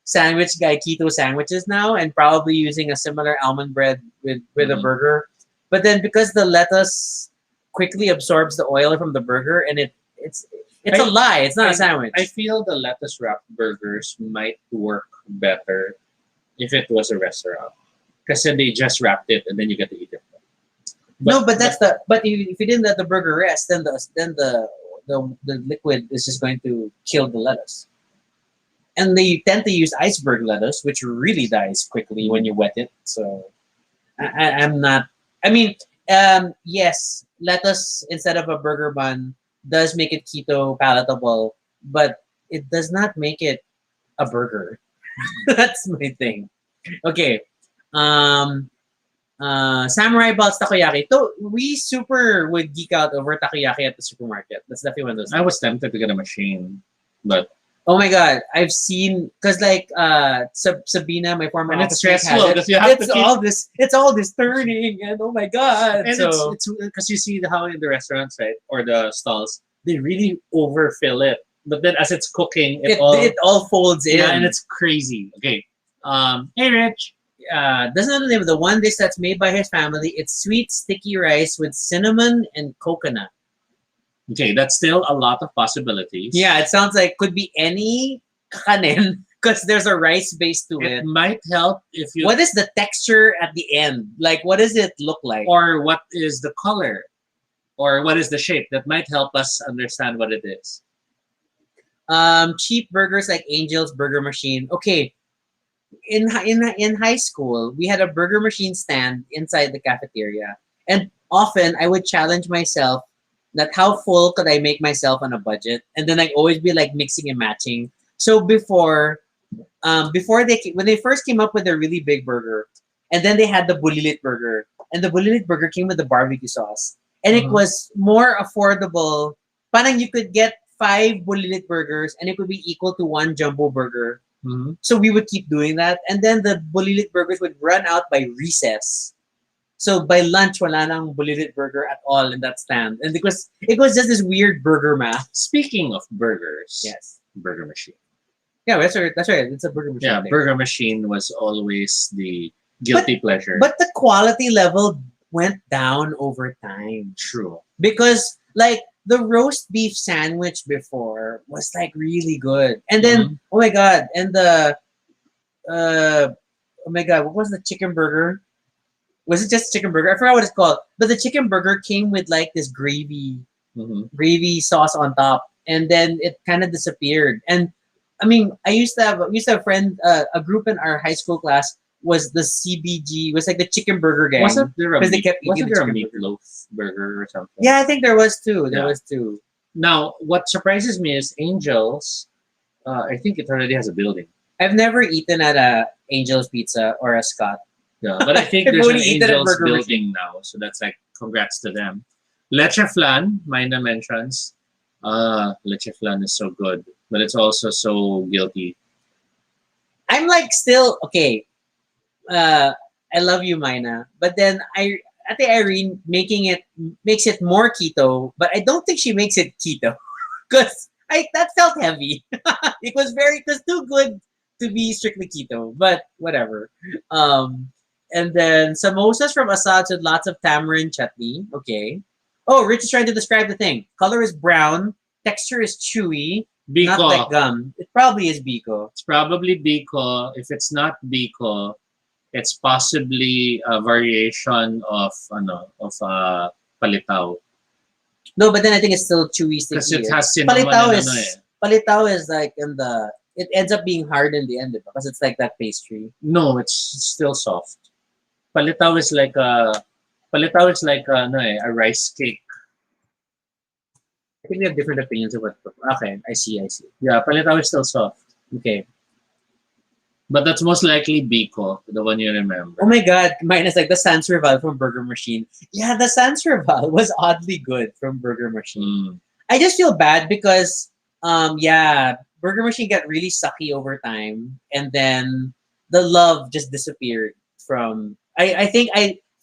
sandwich guy keto sandwiches now, and probably using a similar almond bread with a burger. But then because the lettuce quickly absorbs the oil from the burger, and it's a lie. It's not a sandwich. I feel the lettuce wrap burgers might work better if it was a restaurant, because then they just wrapped it and then you get to eat it. But if you didn't let the burger rest, then the liquid is just going to kill the lettuce. And they tend to use iceberg lettuce, which really dies quickly when you wet it. So I'm not. I mean, yes, lettuce instead of a burger bun does make it keto palatable, but it does not make it a burger. That's my thing. Okay. Um, Samurai Balls Takoyaki. We super would geek out over takoyaki at the supermarket. That's definitely one of those I things. was tempted to get a machine, but Oh my god, I've seen because like Sabina, my former and it's office mate, has stressful it. because you have to keep. It's all this turning, and oh my god. And So it's because you see how in the restaurants, right, or the stalls, they really overfill it. But then as it's cooking, it all folds in. yeah, and it's crazy. Okay, hey Rich, Doesn't know the name of the one dish that's made by his family. It's sweet sticky rice with cinnamon and coconut. okay, that's still a lot of possibilities. Yeah, it sounds like could be any kanin because there's a rice base to it it. might help if you What is the texture at the end? Like, what does it look like? or what is the color, or what is the shape that might help us understand what it is. Cheap burgers like Angel's Burger Machine. Okay, in high school, we had a burger machine stand inside the cafeteria, and often I would challenge myself that how full could I make myself on a budget, and then I always be like mixing and matching. So before when they first came up with a really big burger, and then they had the bulilit burger, and the bulilit burger came with the barbecue sauce, and it Mhm. was more affordable. Parang you could get 5 bulilit burgers, and it would be equal to one jumbo burger. Mhm. So we would keep doing that, and then the bulilit burgers would run out by recess. So by lunch, wala nang bulilit burger at all in that stand, and because it was just this weird burger math. Speaking of burgers, Yes. Burger Machine. Yeah, that's right. That's right. It's a burger machine. Yeah, thing. Burger Machine was always the guilty pleasure. But the quality level went down over time True. because like the roast beef sandwich before was like really good, and then oh my god, and the oh my god, what was the chicken burger? Was it just chicken burger? I forgot what it's called. But the chicken burger came with like this gravy sauce on top, and then it kind of disappeared. And I mean, we used to have a friend, a group in our high school class was the CBG, was like the chicken burger gang. Wasn't there a, 'Cause they kept wasn't eating there a the chicken meatloaf burger or something? Yeah, I think there was two. There Yeah. was two. Now, what surprises me is Angels. I think it already has a building. I've never eaten at a Angel's Pizza or a Scott. Yeah, but I think I've there's an only eaten at Angels Burger building now, so that's like congrats to them. Leche Flan, Mina mentions. Leche Flan is so good, but it's also so guilty. I'm like still okay. I love you, Mina, but then I think Irene makes it more keto, but I don't think she makes it keto because I that felt heavy. It was too good to be strictly keto, but whatever. And then samosas from Asad with lots of tamarind chutney. Okay. Oh, Rich is trying to describe the thing. Color is brown, texture is chewy, not Biko. like gum. It probably is biko. It's probably Biko. If it's not Biko, it's possibly a variation of palitaw. No, but then I think it's still chewy, Because sticky. it has cinnamon Palitaw and is palitaw is like it ends up being hard in the end because it's like that pastry. No, it's still soft. Palitaw is like a rice cake. I think we have different opinions of what. Okay, I see. Yeah, palitaw is still soft. Okay. But that's most likely Biko, the one you remember. Oh my god, mine is like the Sans Rival from Burger Machine. Yeah, the Sans Rival was oddly good from Burger Machine. Mm. I just feel bad because yeah, Burger Machine got really sucky over time, and then the love just disappeared from. I think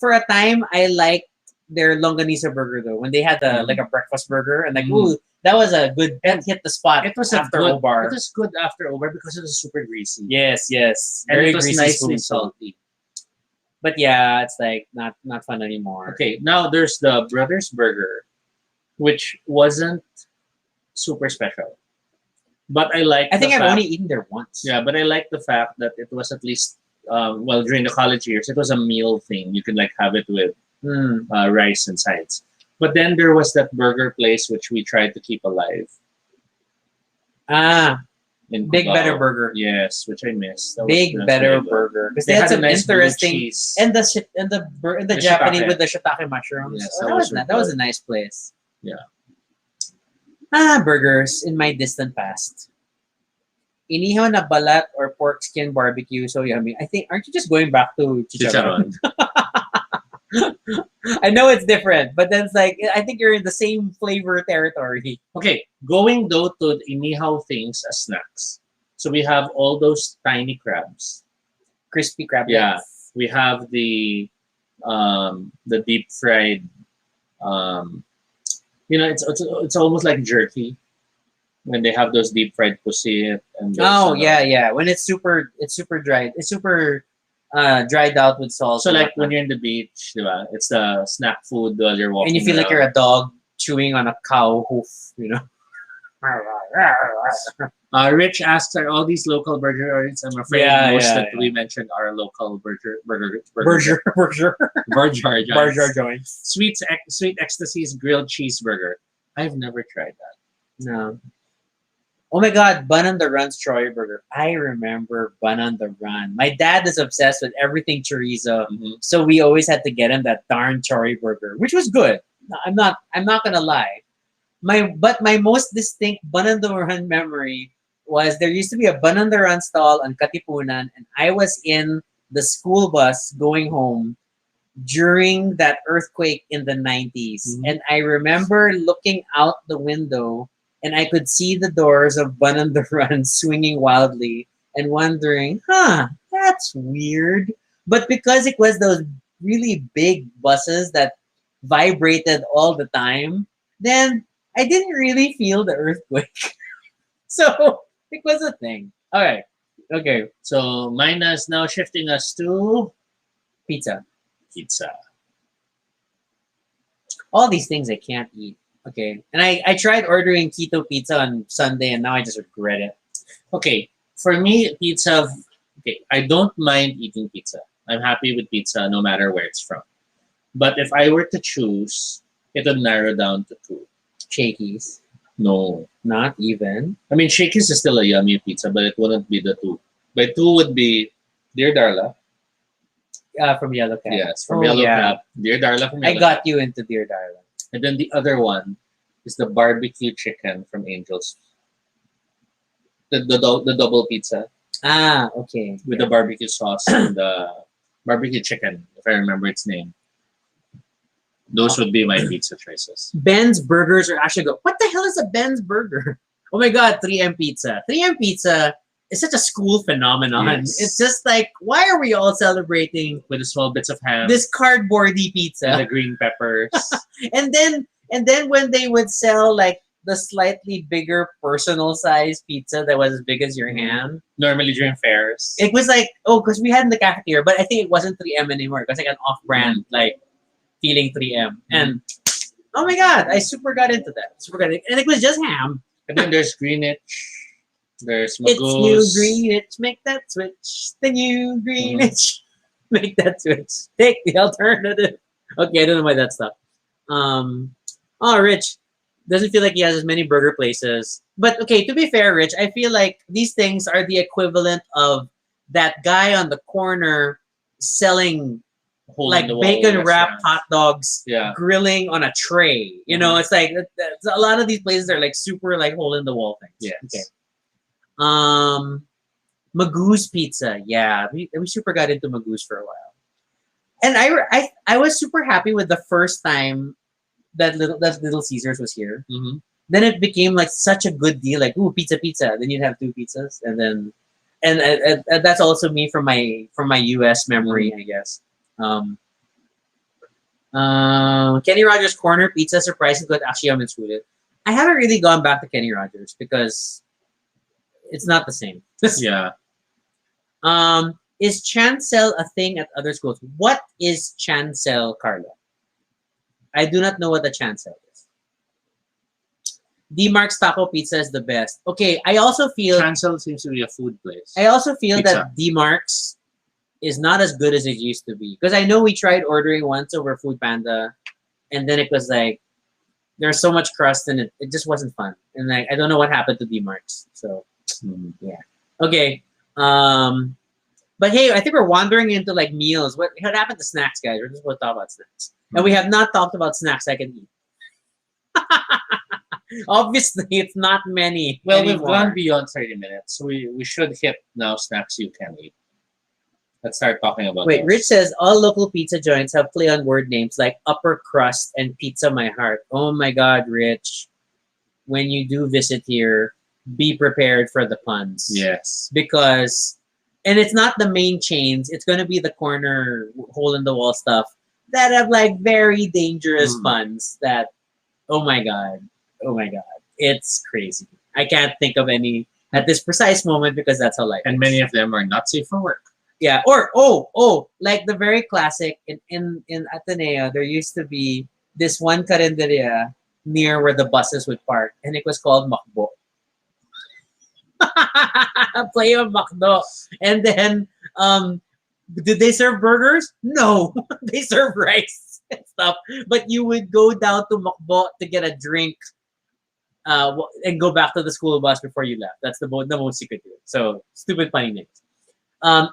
for a time I liked their longanisa burger though when they had like a breakfast burger and like ooh that was a good that hit the spot. It was after good, Obar. It was good after Obar because it was super greasy. Yes, And very it was greasy, nicely spoon. salty. But yeah, it's like not fun anymore. Okay, now there's the Brothers Burger, which wasn't super special. But I like I think the I've fact, only eaten there once. yeah, but I like the fact that it was at least during the college years, it was a meal thing. You could like have it with rice and sides. But then there was that burger place which we tried to keep alive. Ah, in Big Better Cubao. Burger. Yes, which I missed. Big That's Better really good. Burger. Because They they had had a some nice blue interesting cheese. and the The Japanese shiitake. with the shiitake mushrooms. Yes, Oh, that that was was nice. really That was a good. nice place. Yeah. Burgers in my distant past. Inihaw na balat or pork skin barbecue, so yummy. I think, aren't you just going back to chicharron? Chicharon. I know it's different, but then it's like, I think you're in the same flavor territory. Okay, going though to the inihaw things as snacks. So we have all those tiny crabs. Crispy crab Yeah. legs. We have the deep fried it's almost like jerky when they have those deep fried pussy and those, Oh yeah. When it's super dried. It's super dried out with salt. So and like whatnot. when you're in the beach, diba? It's the snack food while you're walking And you feel like around. you're a dog chewing on a cow hoof, you know. Rich asks, are all these local burger joints? I'm afraid most that we mentioned are local burger Burger joints. joints. Sweet Ecstasy's grilled cheeseburger. I've never tried that. No. Oh my God, Bun on the Run's Troy Burger. I remember Bun on the Run. My dad is obsessed with everything chorizo, so we always had to get him that darn Troy Burger, which was good. No, I'm not gonna lie. But my most distinct Bun on the Run memory was there used to be a Bun on the Run stall on Katipunan, and I was in the school bus going home during that earthquake in the 90s. And I remember looking out the window and I could see the doors of Bun on the Run swinging wildly and wondering, that's weird. But because it was those really big buses that vibrated all the time, then I didn't really feel the earthquake. So it was a thing. All right. Okay. So mine is now shifting us to Pizza. pizza. All these things I can't eat. Okay. And I tried ordering keto pizza on Sunday and now I just regret it. Okay, for me, pizza. Okay, I don't mind eating pizza. I'm happy with pizza no matter where it's from. But if I were to choose, it would narrow down to two. Shakey's. No, Not even. I mean Shakey's is still a yummy pizza, but it wouldn't be the two. But two would be Dear Darla. From Yellow Cab. Yes, from Oh, Yellow yeah. Cab. Dear Darla from I Yellow got Cab. you into Dear Darling. And then the other one is the barbecue chicken from Angel's. The double pizza Okay. with the barbecue sauce and the barbecue chicken, if I remember its name. Those would be my pizza choices. Ben's Burgers are actually good. What the hell is a Ben's Burger? Oh my God, 3M Pizza. 3M Pizza is such a school phenomenon. Yes. It's just like, why are we all celebrating With the small bits of ham this cardboardy and pizza? the green peppers. And then when they would sell like the slightly bigger personal size pizza that was as big as your hand, Normally during fairs. it was like, because we had in the cafeteria, but I think it wasn't 3M anymore. It was like an off-brand, like feeling 3M. And oh my God, I super got into that. And it was just ham. And then there's Greenwich. There's It's new Magoo's. Greenwich, make that switch. The new Greenwich, make that switch. Take the alternative. Okay, I don't know why that stuff. Rich doesn't feel like he has as many burger places. But okay, to be fair, Rich, I feel like these things are the equivalent of that guy on the corner selling like hole-in-the-wall bacon wrapped restaurants. hot dogs Yeah. grilling on a tray. You know, it's like a lot of these places are like super like hole in the wall things. Yes. Okay. Magoo's Pizza. Yeah, we super got into Magoo's for a while, and I was super happy with the first time that Little Caesars was here. Mm-hmm. Then it became like such a good deal. Like, ooh, pizza. Then you'd have two pizzas, and then and that's also me from my U.S. memory, I guess. Kenny Rogers Corner Pizza surprisingly good. Actually, I'm included. I haven't really gone back to Kenny Rogers because it's not the same. Yeah. Is chancel a thing at other schools? What is chancel, Carla? I do not know what a chancel is. D-Mark's Taco Pizza is the best. Okay, I also feel Chancel seems to be a food place. that Pizza. D-Mark's is not as good as it used to be. Because I know we tried ordering once over Food Panda, and then it was like there's so much crust and it just wasn't fun. And like I don't know what happened to D-Mark's. So Mhm. Okay. But hey, I think we're wandering into like meals. What happened to snacks, guys? We're just going to talk about snacks, and we have not talked about snacks I can eat. Obviously, it's not many. Well, we've anymore. gone beyond 30 minutes, so we should hit now snacks you can eat. Let's start talking about Wait, those. Rich says all local pizza joints have play on word names like Upper Crust and Pizza My Heart. Oh my God, Rich! When you do visit here, be prepared for the puns. Yes. Because, and it's not the main chains. It's going to be the corner hole in the wall stuff that have like very dangerous puns. That, oh my God, it's crazy. I can't think of any at this precise moment because that's how life And is. many of them are not safe for work. Yeah, or like the very classic in Ateneo, there used to be this one carinderia near where the buses would park, and it was called Makbo. Play of Makdo. And then, did they serve burgers? No, they serve rice and stuff. But you would go down to Makbo to get a drink, and go back to the school bus before you left. That's the most you could do. So stupid funny names.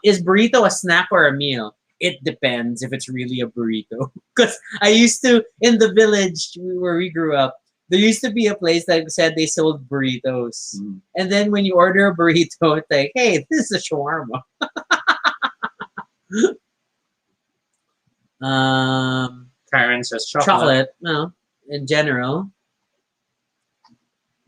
Is burrito a snack or a meal? It depends if it's really a burrito. Because I used to, in the village where we grew up, there used to be a place that said they sold burritos. And then when you order a burrito, it's like, hey, this is a shawarma. Karen says chocolate. Chocolate, no, in general.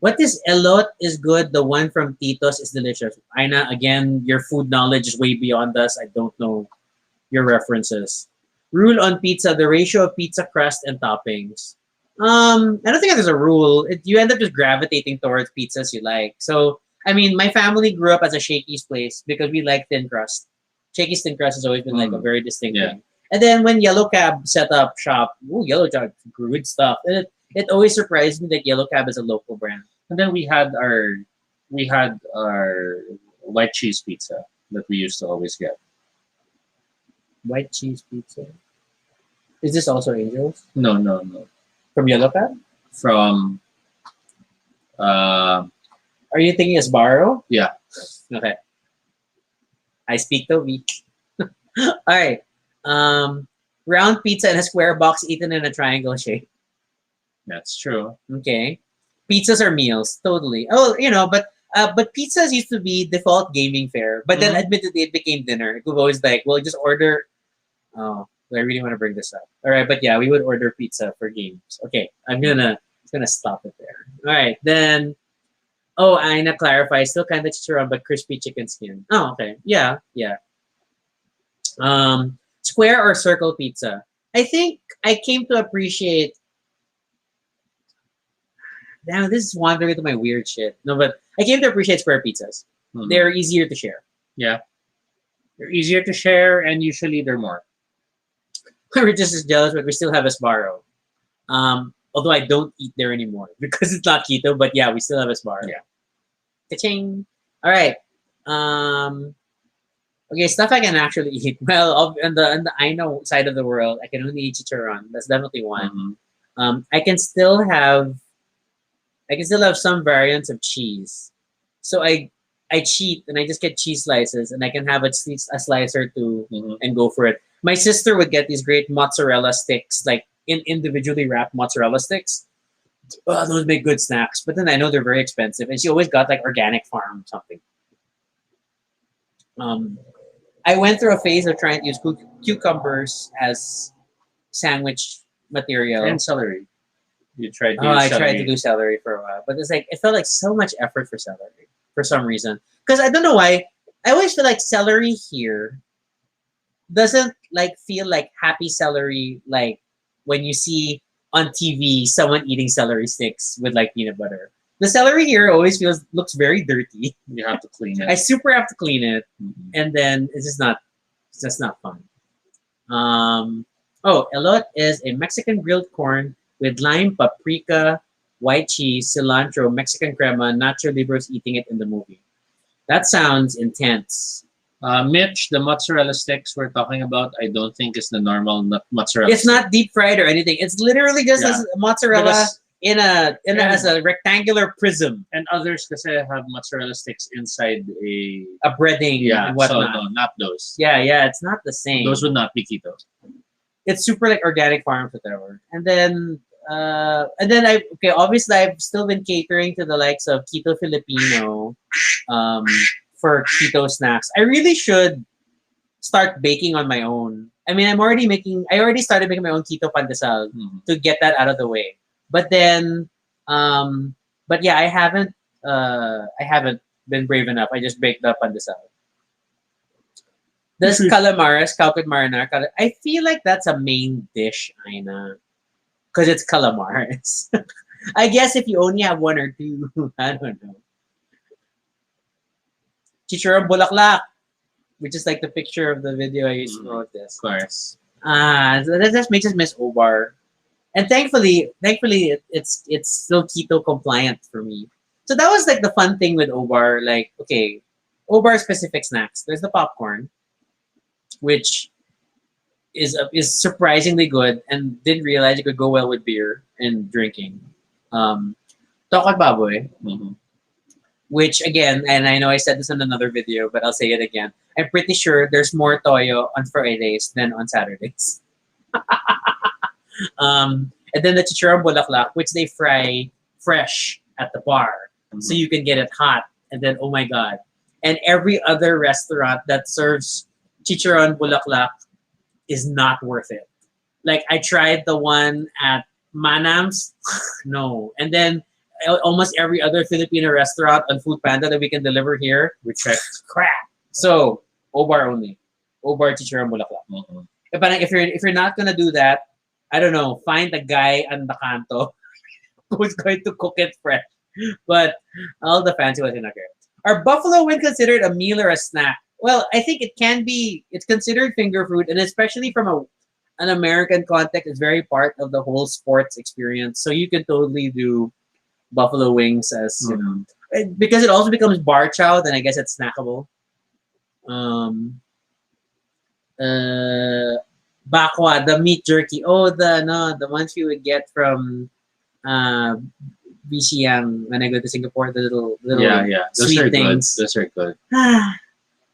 What is elot is good? The one from Tito's is delicious. Aina, again, your food knowledge is way beyond us. I don't know your references. Rule on pizza: the ratio of pizza crust and toppings. I don't think there's a rule. You end up just gravitating towards pizzas you like. So, I mean, my family grew up as a Shakey's place because we like thin crust. Shakey's thin crust has always been like a very distinct thing. And then when Yellow Cab set up shop, Yellow Cab, good stuff. And it always surprised me that Yellow Cab is a local brand. And then we had our white cheese pizza that we used to always get. White cheese pizza. Is this also Angel's? No. From Yellow Cab? From Are you thinking Sbarro? Yeah. Okay. I speak Tobie. All right. Round pizza in a square box eaten in a triangle shape. That's true. Okay. Pizzas are meals, totally. Oh, but pizzas used to be default gaming fare, but then admittedly it became dinner. It was always like, well, just order. Oh, I really want to bring this up. All right, but yeah, we would order pizza for games. Okay, I'm gonna stop it there. All right, then. Oh, Aina clarifies, still kind of chicharron, but crispy chicken skin. Oh, okay, yeah. Square or circle pizza? I think I came to appreciate. Damn, this is wandering into my weird shit. No, but I came to appreciate square pizzas. They're easier to share. Yeah. They're easier to share, and usually they're more. We're just as jealous, but we still have a Sbarro. Although I don't eat there anymore because it's not keto, but yeah, we still have a Sbarro. Yeah. Ka-ching. All right. Okay, stuff I can actually eat. Well, on the I know side of the world, I can only eat chicharron. That's definitely one. I can still have some variants of cheese. So I cheat and I just get cheese slices and I can have a slice or two and go for it. My sister would get these great mozzarella sticks, like individually wrapped mozzarella sticks. Oh, those make good snacks. But then I know they're very expensive. And she always got like organic farm something. I went through a phase of trying to use cucumbers as sandwich material. And celery. You tried to I tried to do celery for a while. But it's like, it felt like so much effort for celery for some reason. Because I don't know why. I always feel like celery here doesn't like feel like happy celery, like when you see on TV someone eating celery sticks with like peanut butter. The celery here always looks very dirty. You have to clean it. I super have to clean it, and then it's just not fun. Elot is a Mexican grilled corn with lime, paprika, white cheese, cilantro, Mexican crema. Nacho Libro's eating it in the movie. That sounds intense. Mitch, the mozzarella sticks we're talking about, I don't think is the normal mozzarella. It's not deep fried or anything. It's literally just a mozzarella as a rectangular prism, And others kasi have mozzarella sticks inside a breading yeah. and So whatnot. no, not those. Yeah, it's not the same. Those would not be keto. It's super like organic farms, whatever. And then I okay, obviously I've still been catering to the likes of Keto Filipino, um, for keto snacks. I really should start baking on my own. I mean, I already started making my own keto pandesal Mhm. to get that out of the way. But then, but yeah, I haven't been brave enough. I just baked the pandesal. Does should. calamares, with marinara, I feel like that's a main dish, Aina. Because it's calamares. I guess if you only have one or two, I don't know. Chicharon bulaklak, which is like the picture of the video I used to promote this. Of course. So that just makes us miss Obar. And thankfully, it's still keto compliant for me. So that was like the fun thing with Obar. Like, okay, Obar specific snacks. There's the popcorn, which is surprisingly good, and didn't realize it could go well with beer and drinking. Tokot baboy, Mhm. which again, and I know I said this in another video, but I'll say it again. I'm pretty sure there's more toyo on Fridays than on Saturdays. And then the chicharon bulaklak, which they fry fresh at the bar, so you can get it hot. And then, oh my god! And every other restaurant that serves chicharon bulaklak is not worth it. Like I tried the one at Manam's, no. And then almost every other Filipino restaurant on Food Panda that we can deliver here, we checked crap. So Obar only, Obar chicharon bulaklak. Mhm. If you're not gonna do that, I don't know. Find a guy on the canto who's going to cook it fresh. But all the fancy ones are not good. Are buffalo wing considered a meal or a snack? Well, I think it can be. It's considered finger food, and especially from an American context, it's very part of the whole sports experience. So you can totally do buffalo wings as because it also becomes bar chow. Then I guess it's snackable. Um, Bakwa, the meat jerky. Oh, the ones you would get from uh, BCM when I go to Singapore. The little Yeah. Those sweet are things. good. Those are good.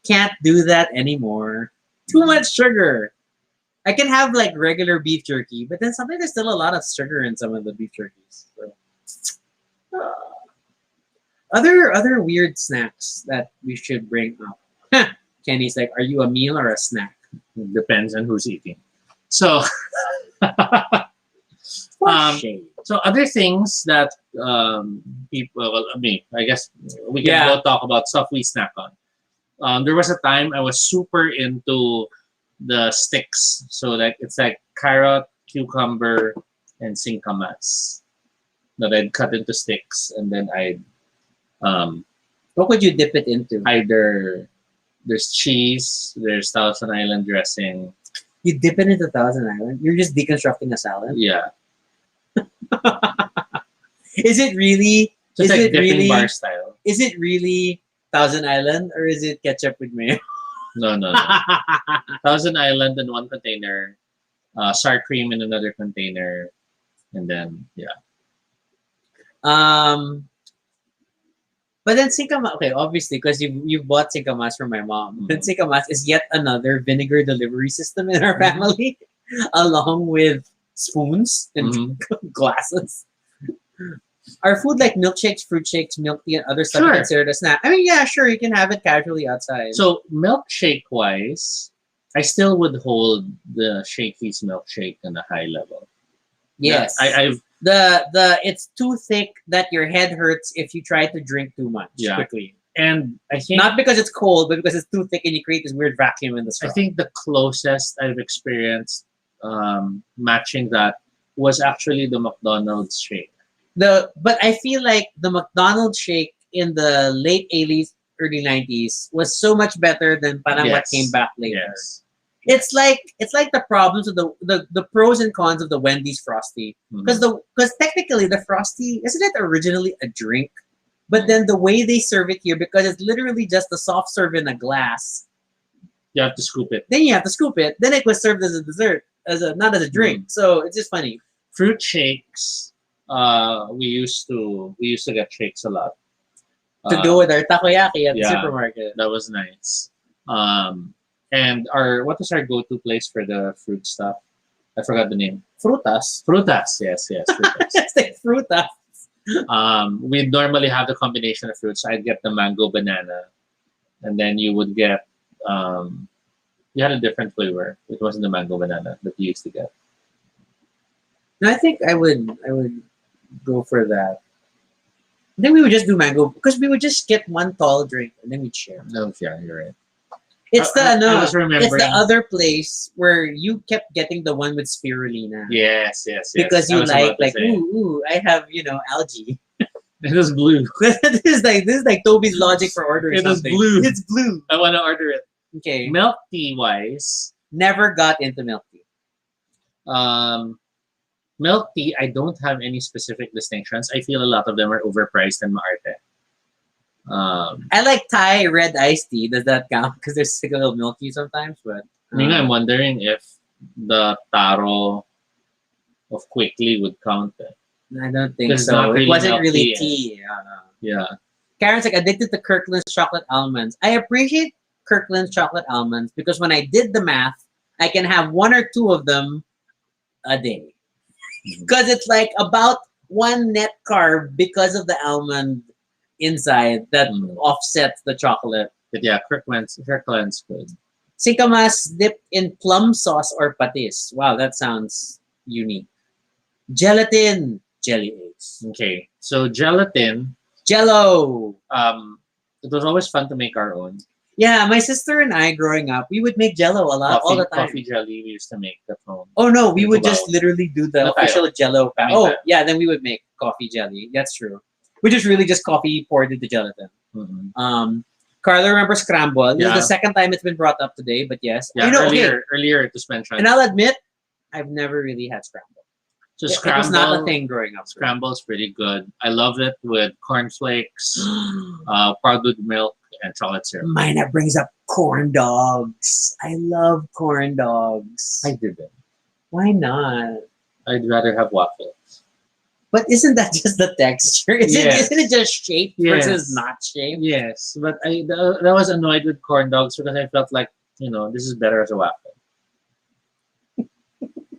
Can't do that anymore. Too much sugar. I can have like regular beef jerky, but then sometimes there's still a lot of sugar in some of the beef jerkies. So. Other weird snacks that we should bring up. Kenny's like, are you a meal or a snack? Depends on who's eating. So, Shade. so other things that people, well, I mean, I guess we can go talk about stuff we snack on. There was a time I was super into the sticks. So like it's like carrot, cucumber, and singkamas that I'd cut into sticks, and then I'd What would you dip it into? either there's cheese, there's Thousand Island dressing. You dip it into Thousand Island? You're just deconstructing a salad? Yeah, Is it really? just is like it dipping really? bar style. Is it really Thousand Island or is it ketchup with mayo? No. Thousand Island in one container, sour cream in another container, and then But then singkamas, okay, obviously, because you bought singkamas from my mom. Then singkamas is yet another vinegar delivery system in our family, along with spoons and glasses. Are food like milkshakes, fruit shakes, milk tea, and other stuff Sure. considered a snack? I mean, yeah, sure, you can have it casually outside. So milkshake wise, I still would hold the Shakey's milkshake on a high level. yes, I've it's too thick that your head hurts if you try to drink too much quickly. and I think Not because it's cold, but because it's too thick and you create this weird vacuum in the straw. I think the closest I've experienced matching that was actually the McDonald's shake. But I feel like the McDonald's shake in the late 80s, early 90s was so much better than parang what Yes. came back later. Yes. It's like the problems of the pros and cons of the Wendy's Frosty. Because technically the Frosty, isn't it originally a drink? But then the way they serve it here, because it's literally just a soft serve in a glass, You have to scoop it. then you have to scoop it. Then it was served as a dessert, not as a drink. So it's just funny. Fruit shakes, we used to get shakes a lot. To go with our takoyaki at the yeah. supermarket. That was nice. And what was our go-to place for the fruit stuff? I forgot the name. Frutas. Frutas. Yes, frutas. It's like frutas. We normally have the combination of fruits. I'd get the mango banana, and then you would get you had a different flavor. It wasn't the mango banana that you used to get. No, I think I would go for that. Then we would just do mango because we would just get one tall drink and then we'd share. No, yeah, you're right. It's I the was remembering. it's the other place where you kept getting the one with spirulina. Yes. Because I you was about to like say. ooh, I have algae. It was blue. this is like Tobie's logic for ordering It was something. blue. It's blue. I want to order it. Okay. Milk tea wise, Never got into milk tea. milk tea. I don't have any specific distinctions. I feel a lot of them are overpriced and maarte. I like Thai red iced tea. Does that count? Because there's like a little milky sometimes, but I'm wondering if the taro of quickly would count. I don't think It's so. not It really wasn't milk really tea, tea. Yeah. Karen's like addicted to Kirkland's chocolate almonds. I appreciate Kirkland's chocolate almonds because when I did the math, I can have one or two of them a day. Because it's like about one net carb because of the almond inside that offsets the chocolate. But yeah, Kirkland's good. Sikamas dipped in plum sauce or patis. Wow, that sounds unique. Gelatin. Jelly eggs. Okay. So gelatin, Jello. it was always fun to make our own. Yeah, my sister and I growing up, we would make Jello a lot all the time. Coffee jelly we used to make at home. Oh no, we would Wow. just literally do the No, official Jello. I mean Oh that. yeah, then we would make coffee jelly. That's true. Which is really just coffee poured into gelatin. Mm-hmm. Carla remembers scramble. This is Yeah. the second time it's been brought up today, but yes. Yeah, earlier it was mentioned. And I'll admit, I've never really had scramble. So It scramble was not a thing growing up. Scramble's pretty good. I love it with cornflakes, powdered milk, and chocolate syrup. Mine that brings up corn dogs. I love corn dogs. I didn't. Why not? I'd rather have waffles. But isn't that just the texture? Isn't it just shape versus not shape? Yes, but I was annoyed with corn dogs because I felt like this is better as a waffle.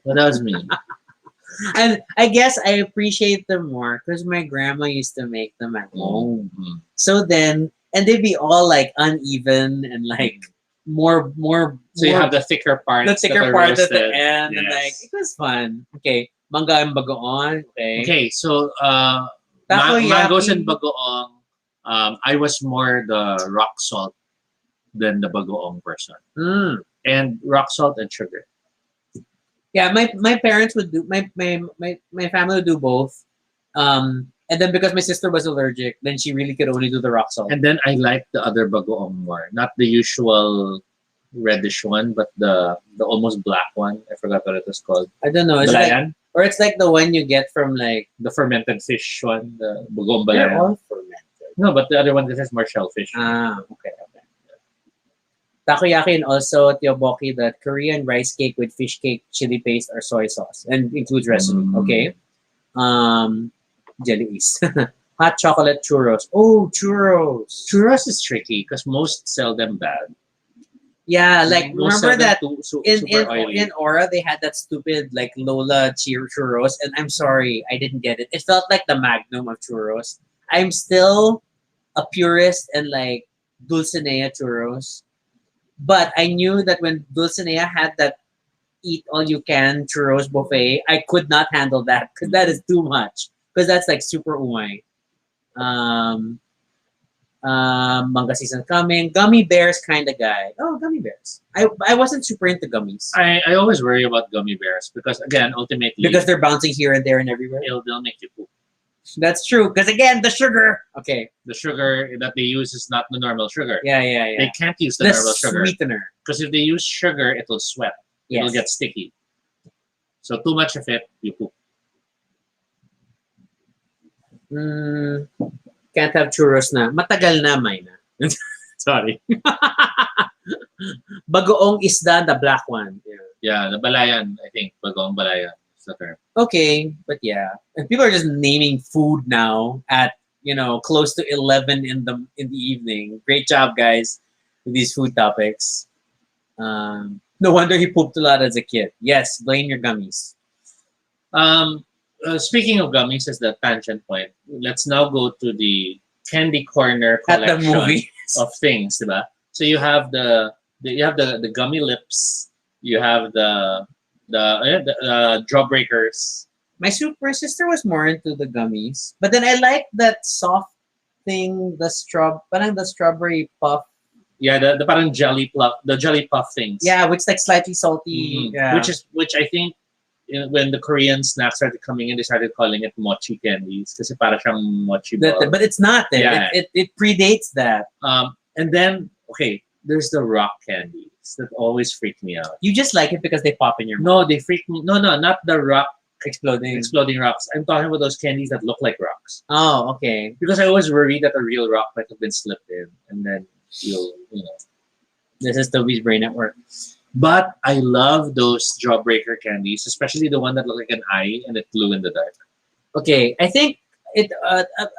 But that was me. And I guess I appreciate them more because my grandma used to make them at home. Mm-hmm. So then, and they'd be all like uneven and like more. So you have the thicker part. The thicker part at the roasted. end, and Yes. like it was fun. Okay, manga and bagoong. Okay, so Takoyaki. mangoes and bagoong. I was more the rock salt than the bagoong person, and rock salt and sugar. Yeah, my parents would do my family would do both. And then because my sister was allergic, then she really could only do the rock salt. And then I like the other bagoong more, not the usual reddish one, but the almost black one. I forgot what it was called. I don't know. It's Balayan? or it's like the one you get from like The fermented fish one, the bagoong they're balayan. all fermented. No, but the other one that has more shellfish. Okay. Takoyaki and also tteokbokki, the Korean rice cake with fish cake, chili paste, or soy sauce, and includes recipe. Okay. Jelly East. Hot chocolate churros. Oh, churros. Churros is tricky because most sell them bad. Yeah, like Most remember sell them that super oily. in Aura they had that stupid like Lola churros, and I'm sorry I didn't get it. It felt like the Magnum of churros. I'm still a purist and like Dulcinea churros, but I knew that when Dulcinea had that eat all you can churros buffet, I could not handle that because that is too much. Because that's like super umay. Manga season coming. Gummy Bears kind of guy. Oh, Gummy Bears. I wasn't super into gummies. I always worry about gummy bears because again, ultimately, Because they're bouncing here and there and everywhere. they'll make you poop. That's true. Because again, the sugar. Okay. The sugar that they use is not the normal sugar. Yeah. They can't use the The normal sugar sweetener. because if they use sugar, it'll sweat. Yes. It'll get sticky. So too much of it, you poop. Can't have churros na. Matagal na, Mayna. Sorry. Bagoong isda, the black one. Yeah. Yeah, the balayan, I think. Bagong balayan. the term. Okay, but yeah, and people are just naming food now at close to 11 in the evening. Great job, guys, with these food topics. No wonder he pooped a lot as a kid. Yes, blame your gummies. Speaking of gummies as the tangent point, let's now go to the candy corner At the collection movie. of things, diba? So you have the gummy lips, you have the jawbreakers. My sister was more into the gummies, but then I like that soft thing, parang the strawberry puff. Yeah, the parang jelly puff things. Yeah, which like slightly salty. Mhm. Yeah. Which I think when the Korean snacks started coming in, they started calling it mochi candies kasi para siyang mochi ball. But it's not there. Yeah. It predates that. And then okay, there's the rock candies that always freak me out. You just like it because they pop in your mouth. No, they freak me. No, not the rock Exploding. rocks. I'm talking about those candies that look like rocks. Oh, okay. Because I always worry that a real rock might have been slipped in, and then you know. This is Tobie's brain at work. But I love those jawbreaker candies, especially the one that looked like an eye and it glue in the dark. Okay, I think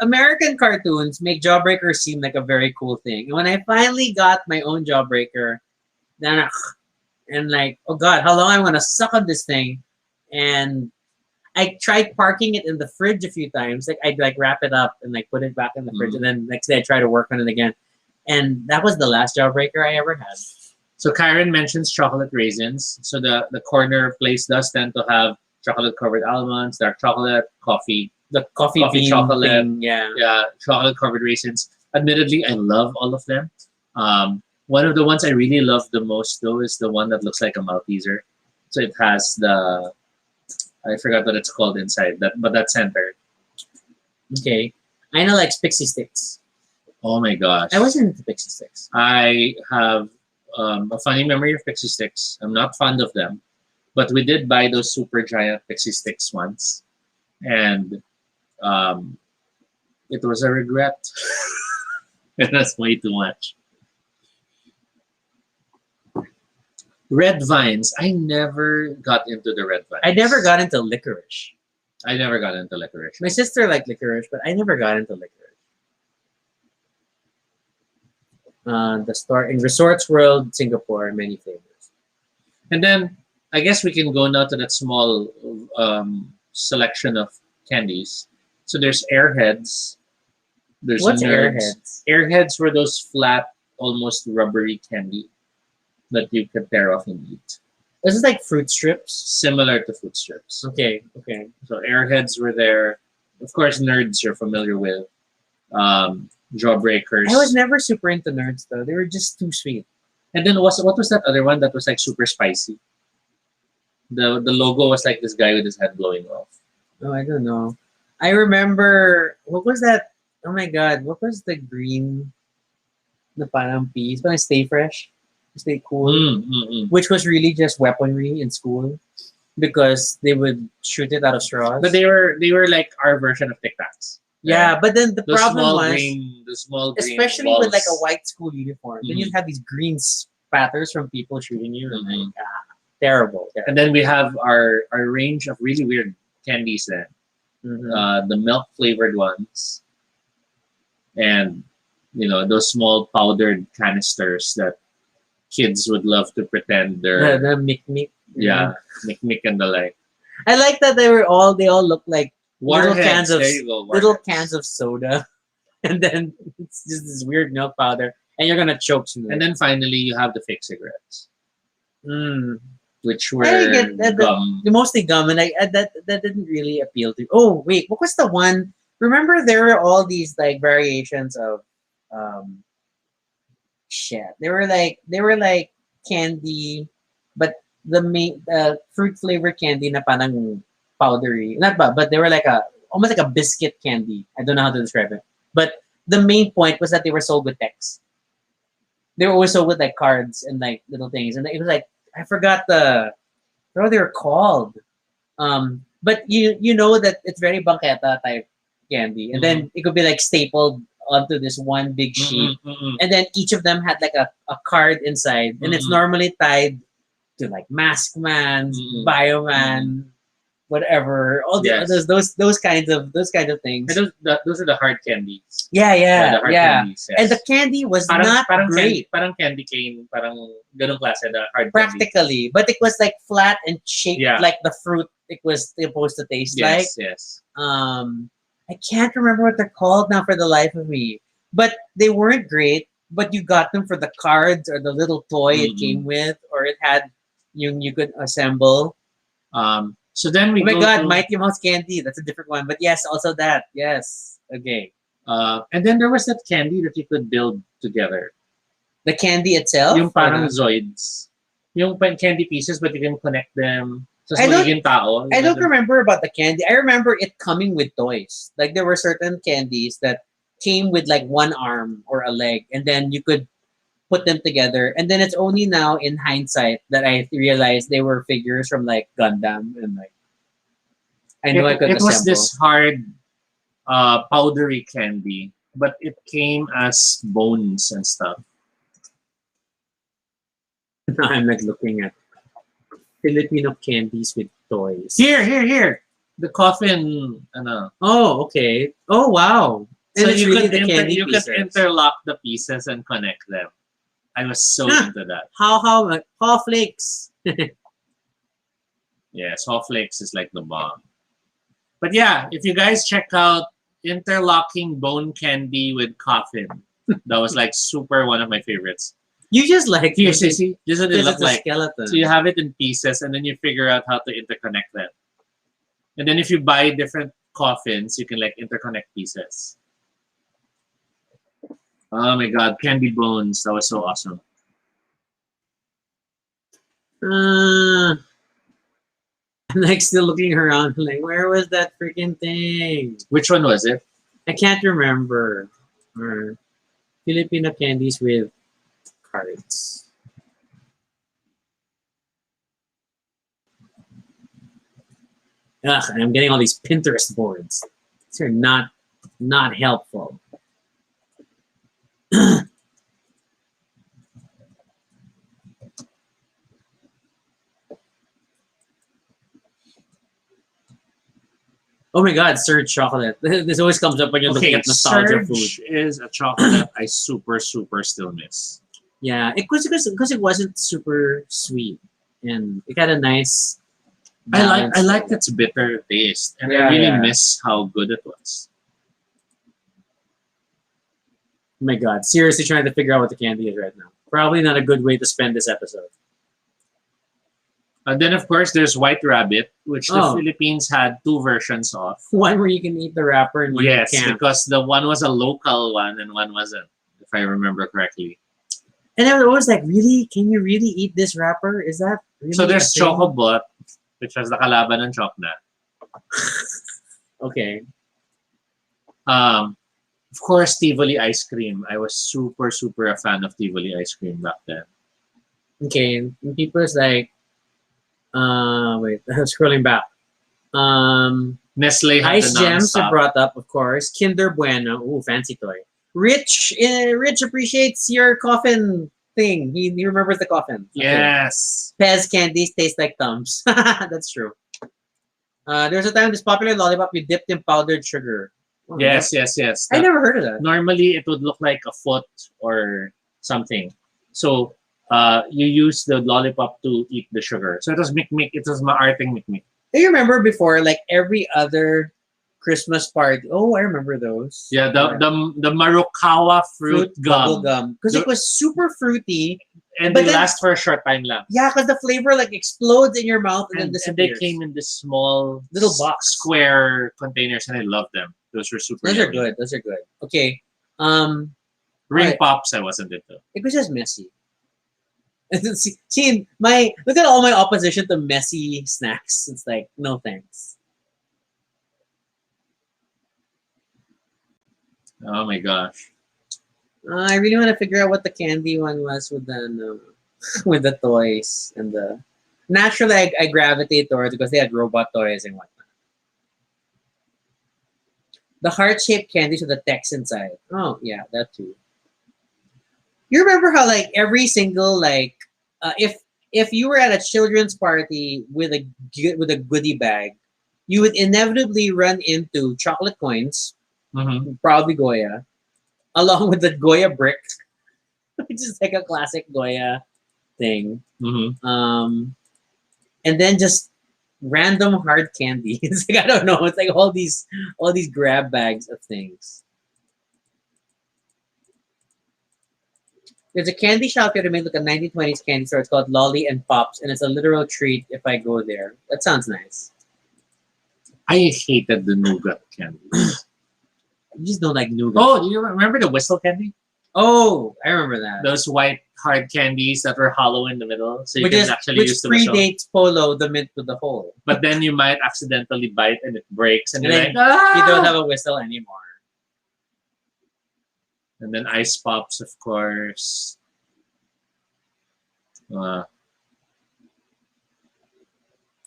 American cartoons make jawbreakers seem like a very cool thing. And when I finally got my own jawbreaker, then and like, oh god, how long I'm gonna suck on this thing? And I tried parking it in the fridge a few times. Like I'd like wrap it up and like put it back in the fridge, and then next day I try to work on it again. And that was the last jawbreaker I ever had. So Karen mentions chocolate raisins. So the corner place does tend to have chocolate covered almonds, dark chocolate, coffee, The coffee bean chocolate, thing, yeah. chocolate covered raisins. Admittedly, I love all of them. One of the ones I really love the most though is the one that looks like a Malteser. So it has I forgot what it's called inside but that center. Okay. I know like Pixie Sticks. Oh my gosh. I wasn't into Pixie Sticks. I have a funny memory of Pixie Sticks. I'm not fond of them, but we did buy those super giant Pixie Sticks once, and it was a regret. And that's way too much. Red vines. I never got into the red vines. I never got into licorice. I never got into licorice. My sister liked licorice, but I never got into licorice. The store in Resorts World, Singapore, many flavors. And then I guess we can go now to that small selection of candies. So there's Airheads. There's What's Nerds. Airheads? Airheads were those flat, almost rubbery candy that you could tear off and eat. This is like fruit strips. Similar to food strips. Okay. So Airheads were there. Of course, Nerds you're familiar with. Jawbreakers. I was never super into Nerds though. They were just too sweet. And then what was that other one that was like super spicy? The logo was like this guy with his head blowing off. Oh, I don't know. I remember what was that? Oh my god, what was the green? The parang peas, but I Stay Fresh, Stay Cool, which was really just weaponry in school because they would shoot it out of straws. But they were like our version of Tic Tacs. Yeah, but then the problem was, the small green especially balls. with like a white school uniform, then you'd have these green spatters from people shooting you, and like, terrible. And then we have our range of really weird candies then. The milk flavored ones, and those small powdered canisters that kids would love to pretend they're the Mick Mick. yeah, Mick and the like. I like that they all look like little Warheads, cans of there you go, little Warheads. cans of soda, and then it's just this weird milk powder, and you're gonna choke soon. And then finally you have the fake cigarettes, which were I get that, gum. mostly gum, and that didn't really appeal to. Oh wait, what was the one? Remember there were all these like variations of shit. They were like candy, but the main fruit flavored candy na parang powdery. Not but they were like almost like a biscuit candy. I don't know how to describe it. But the main point was that they were sold with text. They were always sold with like cards and like little things. And it was like I forgot what they were called. But you know that it's very banqueta type candy. And then it could be like stapled onto this one big sheet. And then each of them had like a card inside. And it's normally tied to like Mask Man, Bioman, whatever. All the Yes. those kinds of things. And those are the hard candies. Yeah, Yeah, yeah, the hard yeah. candies. Yes. And the candy was not great Parang candy cane, parang ganong klase the hard candy. practically, but it was like flat and shaped Yeah. like the fruit it was supposed to taste like. Yes, yes. I can't remember what they're called now for the life of me. But they weren't great. But you got them for the cards or the little toy it came with, or it had you could assemble. So then we Oh my go god, to, Mighty Mouse candy. That's a different one. But yes, also that. Yes. Okay. and then there was that candy that you could build together. The candy itself? Yung parang or the- Zoids. Yung candy pieces, but you can connect them. So I don't- magiging tao. I don't remember about the candy. I remember it coming with toys. Like there were certain candies that came with like one arm or a leg, and then you could put them together. And then it's only now in hindsight that I realized they were figures from like Gundam and like I know I could It was assemble. this hard, powdery candy, but it came as bones and stuff. I'm like looking at Filipino candies with toys. Here. The coffin, ano. Oh, okay. Oh, wow. And So it's you really could the candy you pieces. could interlock the pieces and connect them. I was so into that. How flakes. Yeah, soft flakes is like the bomb. But yeah, if you guys check out interlocking bone candy with coffin, that was like super one of my favorites. You just like Here, see, this is what it this looked is a like. skeleton. So you have it in pieces, and then you figure out how to interconnect them. And then if you buy different coffins, you can like interconnect pieces. Oh my god, candy bones! That was so awesome. I'm like still looking around, like where was that freaking thing? Which one was it? I can't remember. Or Filipino candies with cards. Ugh, and I'm getting all these Pinterest boards. These are not helpful. Oh my god, Surge chocolate. This always comes up when you're looking at nostalgia food. Surge is a chocolate I super still miss. Yeah, because it wasn't super sweet and it had a nice. I balance. like its bitter taste, and Yeah, I really yeah. miss how good it was. Oh my god, seriously trying to figure out what the candy is right now. Probably not a good way to spend this episode. And then of course there's White Rabbit, which the Oh. Philippines had two versions of. One where you can eat the wrapper and one Yes, you can't. because the one was a local one and one wasn't, if I remember correctly. And I was always like, really? Can you really eat this wrapper? Is that really So there's a thing? Chocobot, which was the kalaban ng Chocna. Okay. Of course, Tivoli ice cream. I was super a fan of Tivoli ice cream back then. Okay. And people's like, wait, I'm scrolling back. Nestle had Ice the Gems are nonstop. brought up, of course. Kinder Bueno. Ooh, fancy toy. Rich appreciates your coffin thing. He remembers the coffin. Okay. Yes. Pez candies taste like thumbs. That's true. There's a time this popular lollipop you dipped in powdered sugar. Oh, Yes. I never heard of that. Normally, it would look like a foot or something. So, you use the lollipop to eat the sugar. So it was mikmik. It was maarting mikmik. Do you remember before, like every other Christmas party? Oh, I remember those. Yeah, the Marukawa fruit bubble gum. gum. Because it was super fruity. And But they then- last for a short time lang. Yeah, because the flavor like explodes in your mouth and, then And disappears. they came in this small Little box. square containers, and I love them. Those were super. Those are yummy. good. Those are good. Okay. Ring Right. pops, I wasn't into. It was just messy. See, look at all my opposition to messy snacks. It's like, no thanks. Oh my gosh. I really want to figure out what the candy one was with the no, with the toys and the. Naturally, I gravitate towards because they had robot toys and whatnot. The heart-shaped candies with the text inside. Oh yeah, that too. You remember how like every single like if you were at a children's party with a goodie bag, you would inevitably run into chocolate coins, Mm-hmm. probably Goya, along with the Goya brick, which is like a classic Goya thing. Mm-hmm. And then just random hard candy. It's like I don't know. It's like all these grab bags of things. There's a candy shop here to make like a 1920s candy store. It's called Lolly and Pops, and it's a literal treat if I go there. That sounds nice. I hated the nougat candy. You just don't like nougat. Oh, do you remember the whistle candy? Oh, I remember that. Those white hard candies that were hollow in the middle, so you Which can is actually which use the whistle. predates Polo, the mint with the hole. But then you might accidentally bite and it breaks, and And you're then like, ah! you don't have a whistle anymore. And then ice pops, of course.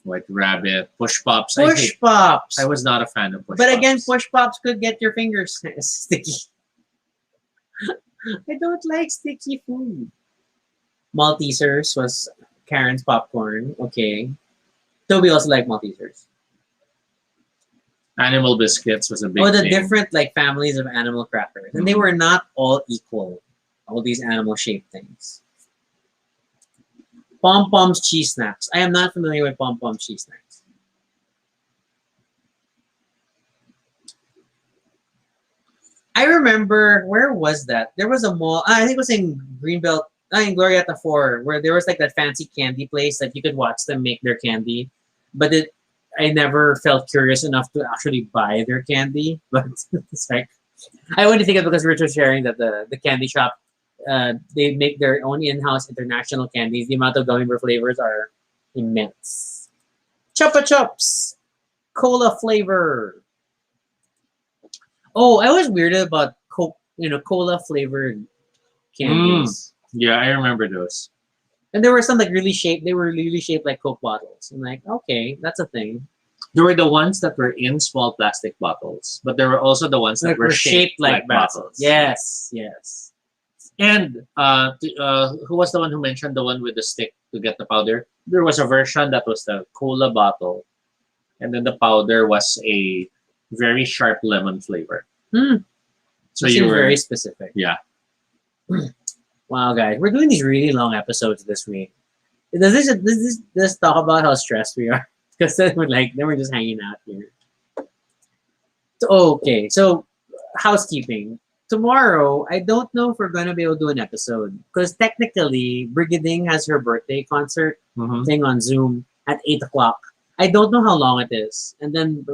White rabbit, push pops. Push pops. I was not a fan of push But pops. again, push pops could get your fingers sticky. I don't like sticky food. Maltesers was Karen's popcorn. Okay. Tobie also liked Maltesers. Animal biscuits was a big Oh, the thing. different like families of animal crackers. And they were not all equal. All these animal shaped things. Pom Pom's cheese snacks. I am not familiar with Pom Pom's cheese snacks. I remember, where was that? There was a mall. I think it was in Greenbelt, in Glorieta 4, where there was like that fancy candy place that you could watch them make their candy. But I never felt curious enough to actually buy their candy. But it's like, I only think of it because Rich was sharing that the candy shop, they make their own in-house international candies. The amount of gummy bear flavors are immense. Chupa Chups, cola flavor. Oh, I was weirded about Coke, cola flavored candies. Yeah, I remember those. And there were some like they were really shaped like Coke bottles. I'm like, okay, that's a thing. There were the ones that were in small plastic bottles, but there were also the ones that Like were shaped like bottles. Yes, yes. And who was the one who mentioned the one with the stick to get the powder? There was a version that was the cola bottle, and then the powder was a very sharp lemon flavor. So you were very specific. Yeah. Wow, guys, we're doing these really long episodes this week. Does this talk about how stressed we are? Because then we're just hanging out here. Okay, so housekeeping. Tomorrow, I don't know if we're gonna be able to do an episode because technically, Brigading has her birthday concert thing on Zoom at 8 o'clock. I don't know how long it is, and then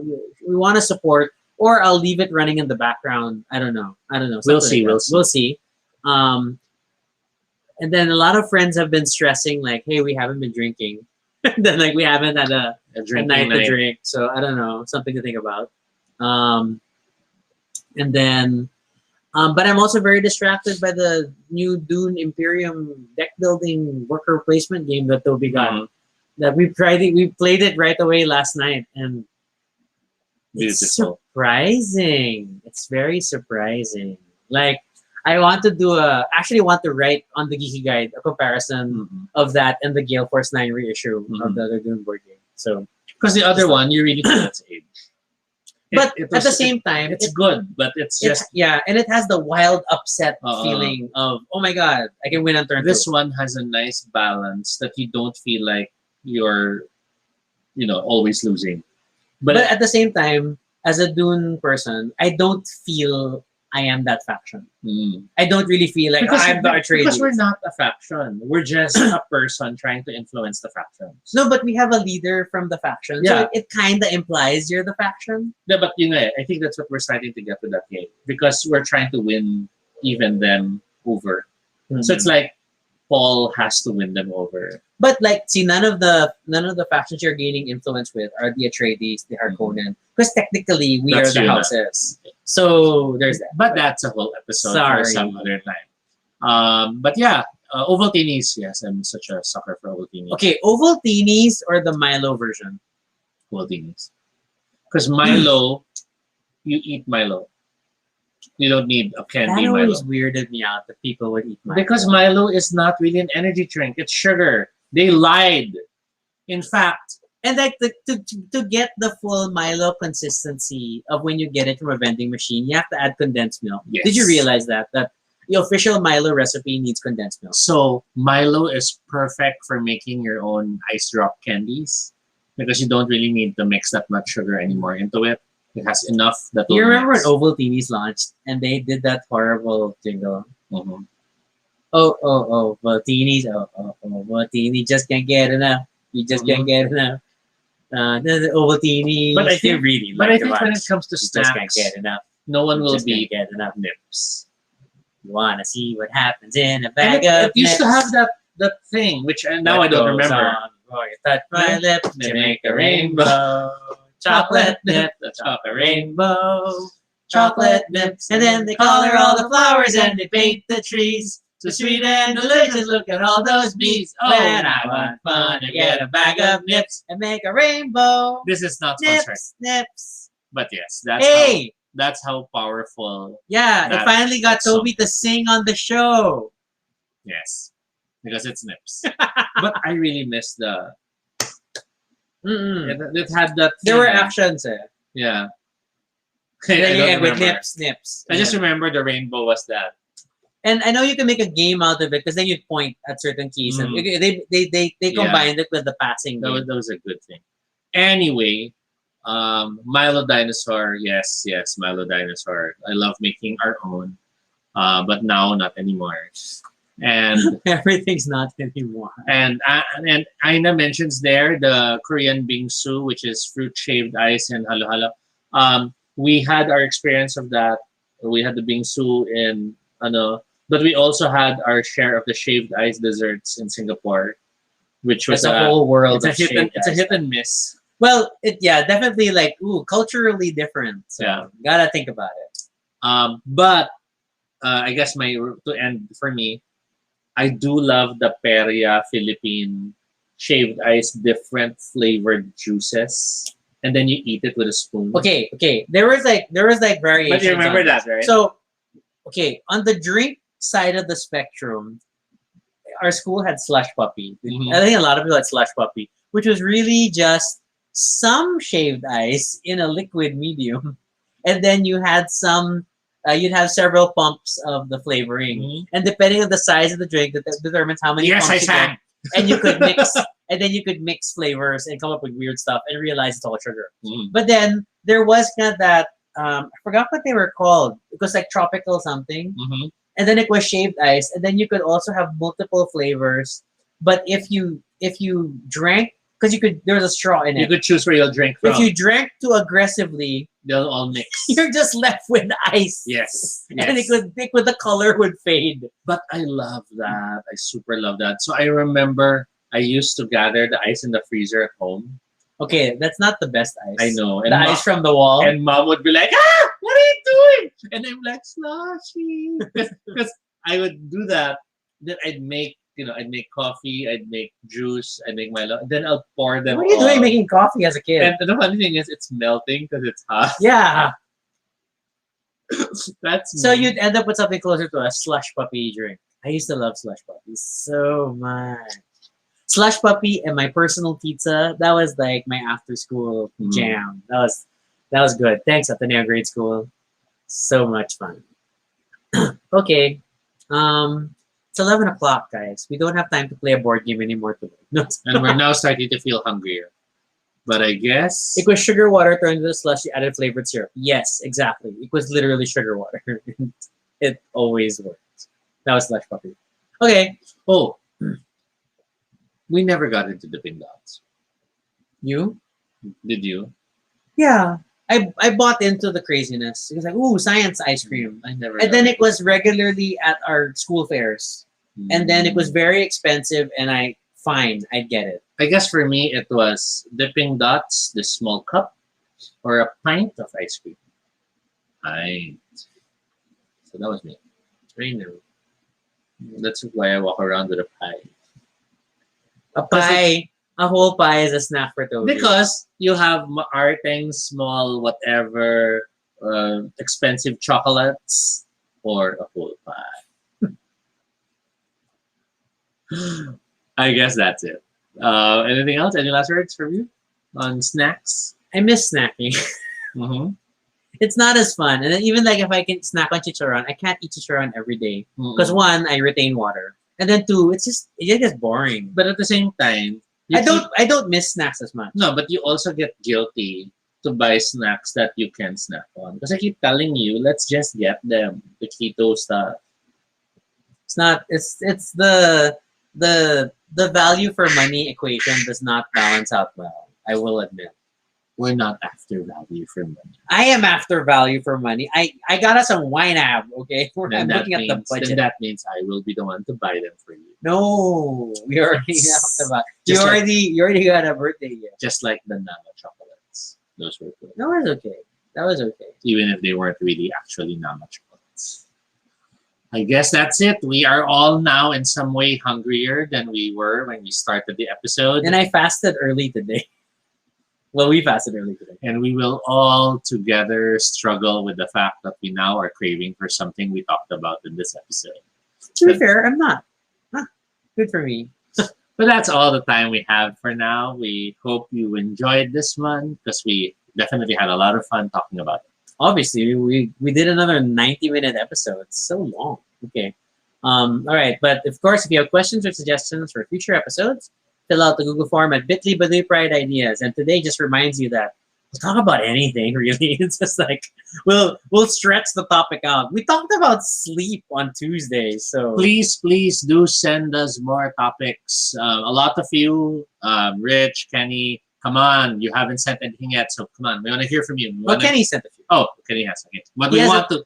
we want to support, or I'll leave it running in the background. I don't know. We'll see. We'll see. And then a lot of friends have been stressing, like, "Hey, we haven't been drinking." Then we haven't had a night to drink, so I don't know, something to think about. And then, but I'm also very distracted by the new Dune Imperium deck building worker placement game that Tobie got. That we played it right away last night, and it's surprising. It's very surprising. Like, I want to actually want to write on the Geeky Guide a comparison of that and the Gale Force 9 reissue of the other Dune board game. So, because the other one, you really feel its age. But at the same time, it's good, but it's just... and it has the wild upset feeling of, oh my god, I can win on turn 2. This one has a nice balance that you don't feel like you're, always losing. But at the same time, as a Dune person, I don't feel I am that faction. I don't really feel like I'm the Atreides. Because we're not a faction. We're just a person trying to influence the factions. No, but we have a leader from the faction. Yeah. So it kind of implies you're the faction. Yeah, but I think that's what we're starting to get with that game. Because we're trying to win even them over. So it's like Paul has to win them over. But see, none of the factions you're gaining influence with are the Atreides, the Harkonnen, because technically we are the houses. So there's that. But that's a whole episode for some other time. But yeah, Ovaltinis. Yes, I'm such a sucker for Ovaltinis. Okay, Ovaltinis or the Milo version? Ovaltinis. Because Milo, you eat Milo. You don't need a candy That Milo. always weirded me out that people would eat Milo. Because Milo is not really an energy drink. It's sugar. They lied. In fact, And like to get the full Milo consistency of when you get it from a vending machine, you have to add condensed milk. Yes. Did you realize that the official Milo recipe needs condensed milk? So Milo is perfect for making your own ice drop candies because you don't really need to mix that much sugar anymore into it. It has enough that will You remember when mix. Ovaltinis launched and they did that horrible jingle? Mhm. Oh, Ovaltinis, oh, Ovaltini, just can't get enough. You just can't get enough. The Ovaltini, But I they think- really But like I the think when it vibes. comes to You just can't snacks, get enough. no one You will just can't beat get enough. nips. You wanna see what happens in a And bag it of used to nips. have that thing, which now What I don't goes remember. on before you touch my Yeah. lips, They you make make a a rainbow. Chocolate nip, the chocolate rainbow. Chocolate nips, and then they color all the flowers and they paint the trees. So sweet and delicious, look at all those bees. Oh, and I want fun to get a bag of nips and make a rainbow. This is not sponsored, Nips. but yes, that's Hey, that's how powerful. yeah, it That- finally got that song. Tobie to sing on the show. Yes, because it's nips. But I really miss the. It had that. There were thing. actions, Yeah. And I then you don't end with remember. nips. I just remember the rainbow was that. And I know you can make a game out of it because then you'd point at certain keys and they Yeah. combined it with the passing game. That was a good thing. Anyway, Milo Dinosaur, yes, Milo Dinosaur. I love making our own, but now not anymore. And Everything's not anymore. and Aina mentions there the Korean bingsu, which is fruit shaved ice and halo halo. We had our experience of that. We had the bingsu in but we also had our share of the shaved ice desserts in Singapore, which was It's a whole world. it's a of hit and shaved it's a ice. hit and miss. Well, definitely like culturally different. So Yeah. gotta think about it. But I guess to end for me, I do love the Peria Philippine shaved ice, different flavored juices, and then you eat it with a spoon. Okay. There was like variations. But you remember on that, this. right? So, okay, on the drink side of the spectrum, our school had Slush Puppy. Mhm. I think a lot of people had Slush Puppy, which was really just some shaved ice in a liquid medium, and then you had some. You'd have several pumps of the flavoring, Mhm. and depending on the size of the drink, that determines how many. Yes, I pumps you get. sang. And you could mix, and then you could mix flavors and come up with weird stuff, and realize it's all sugar. Mhm. But then there was kind of that. I forgot what they were called. It was like tropical something, Mhm. and then it was shaved ice, and then you could also have multiple flavors. But if you drank, because there was a straw in You it. could choose where you'll drink from. If you drank too aggressively, They'll all mix. you're just left with ice. Yes. And the color would fade. But I love that. I super love that. So I remember I used to gather the ice in the freezer at home. Okay, that's not the best ice. I know. The ice from the wall. And mom would be like, what are you doing? And I'm like, slushy. Because I would do that. Then I'd make coffee, I'd make juice, I'd make Milo. Then I'll pour them What are you all. doing making coffee as a kid? And the funny thing is, it's melting because it's hot. Yeah. That's So me. you'd end up with something closer to a slush puppy drink. I used to love slush puppies so much. Slush puppy and my personal pizza, that was like my after school Mm. jam. That was good. Thanks, Ateneo Grade School. So much fun. Okay. It's 11 o'clock, guys. We don't have time to play a board game anymore today. No. And we're now starting to feel hungrier. But I guess It was sugar water turned into slushy, added flavored syrup. Yes, exactly. It was literally sugar water. It always worked. That was slush puppy. Okay. oh, we never got into Dippin' Dots. You? Did you? Yeah. I bought into the craziness. It was like, ooh, science ice cream. I never. And then it was regularly at our school fairs. And then it was very expensive, and I'd get it. I guess for me it was Dipping Dots, the small cup, or a pint of ice cream. So that was me. I know. That's why I walk around with a pie. A pie, a whole pie is a snack for Tobie. Because you have arting, small, whatever, expensive chocolates, or a whole pie. I guess that's it. Anything else? Any last words from you? on snacks. I miss snacking. Mm-hmm. It's not as fun. And then even like if I can snack on chicharon, I can't eat chicharon every day. Because Mm-mm. one, I retain water. And then two, it gets boring. But at the same time, I don't miss snacks as much. no, but you also get guilty to buy snacks that you can snack on. Because I keep telling you, let's just get them. The keto stuff. It's not it's the value for money equation does not balance out well. I will admit. We're not after value for money. I am after value for money. I got us some wine app, okay? I'm looking at the Then budget. that means I will be the one to buy them for you. No, we already Yes. talked about. Just You already got a birthday gift. Just like the Nano chocolates. Those were good. That was okay. That was okay. Even if they weren't really actually Nano chocolates. I guess that's it. We are all now in some way hungrier than we were when we started the episode. And I fasted early today. Well, we fasted early today. And we will all together struggle with the fact that we now are craving for something we talked about in this episode. To be fair, I'm not. Huh. Good for me. But that's all the time we have for now. We hope you enjoyed this one because we definitely had a lot of fun talking about it. Obviously, we did another 90-minute episode. It's so long. Okay. All right. But of course, if you have questions or suggestions for future episodes, fill out the Google form at bit.ly Baduy Pride Ideas. And today just reminds you that we'll talk about anything, really. It's just like we'll stretch the topic out. We talked about sleep on Tuesday, so Please do send us more topics. A lot of you, Rich, Kenny, come on. You haven't sent anything yet, so come on. We want to hear from you. well, Kenny sent a few. Oh, Kenny has. Okay. But He we has want to...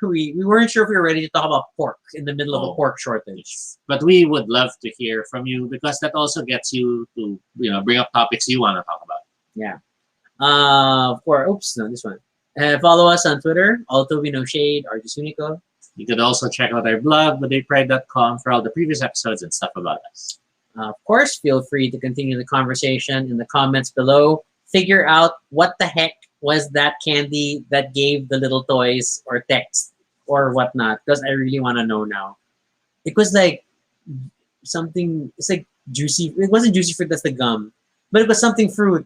We weren't sure if we were ready to talk about pork in the middle of a pork shortage. But we would love to hear from you because that also gets you to bring up topics you want to talk about. Yeah. This one. Follow us on Twitter, Tobie No Shade, or just Unico. You could also check out our blog, baduypride.com, for all the previous episodes and stuff about us. Of course, feel free to continue the conversation in the comments below. Figure out what the heck was that candy that gave the little toys or text or whatnot, because I really want to know now. It was like something, it's like juicy. It wasn't juicy fruit, that's the gum, but it was something fruit.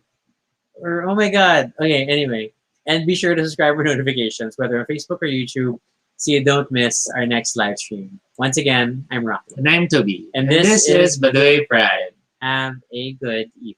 Or, oh my God. Okay, anyway. And be sure to subscribe for notifications, whether on Facebook or YouTube, so you don't miss our next live stream. Once again, I'm Rocky. And I'm Tobie. And this is Baduy Pride. Have a good evening.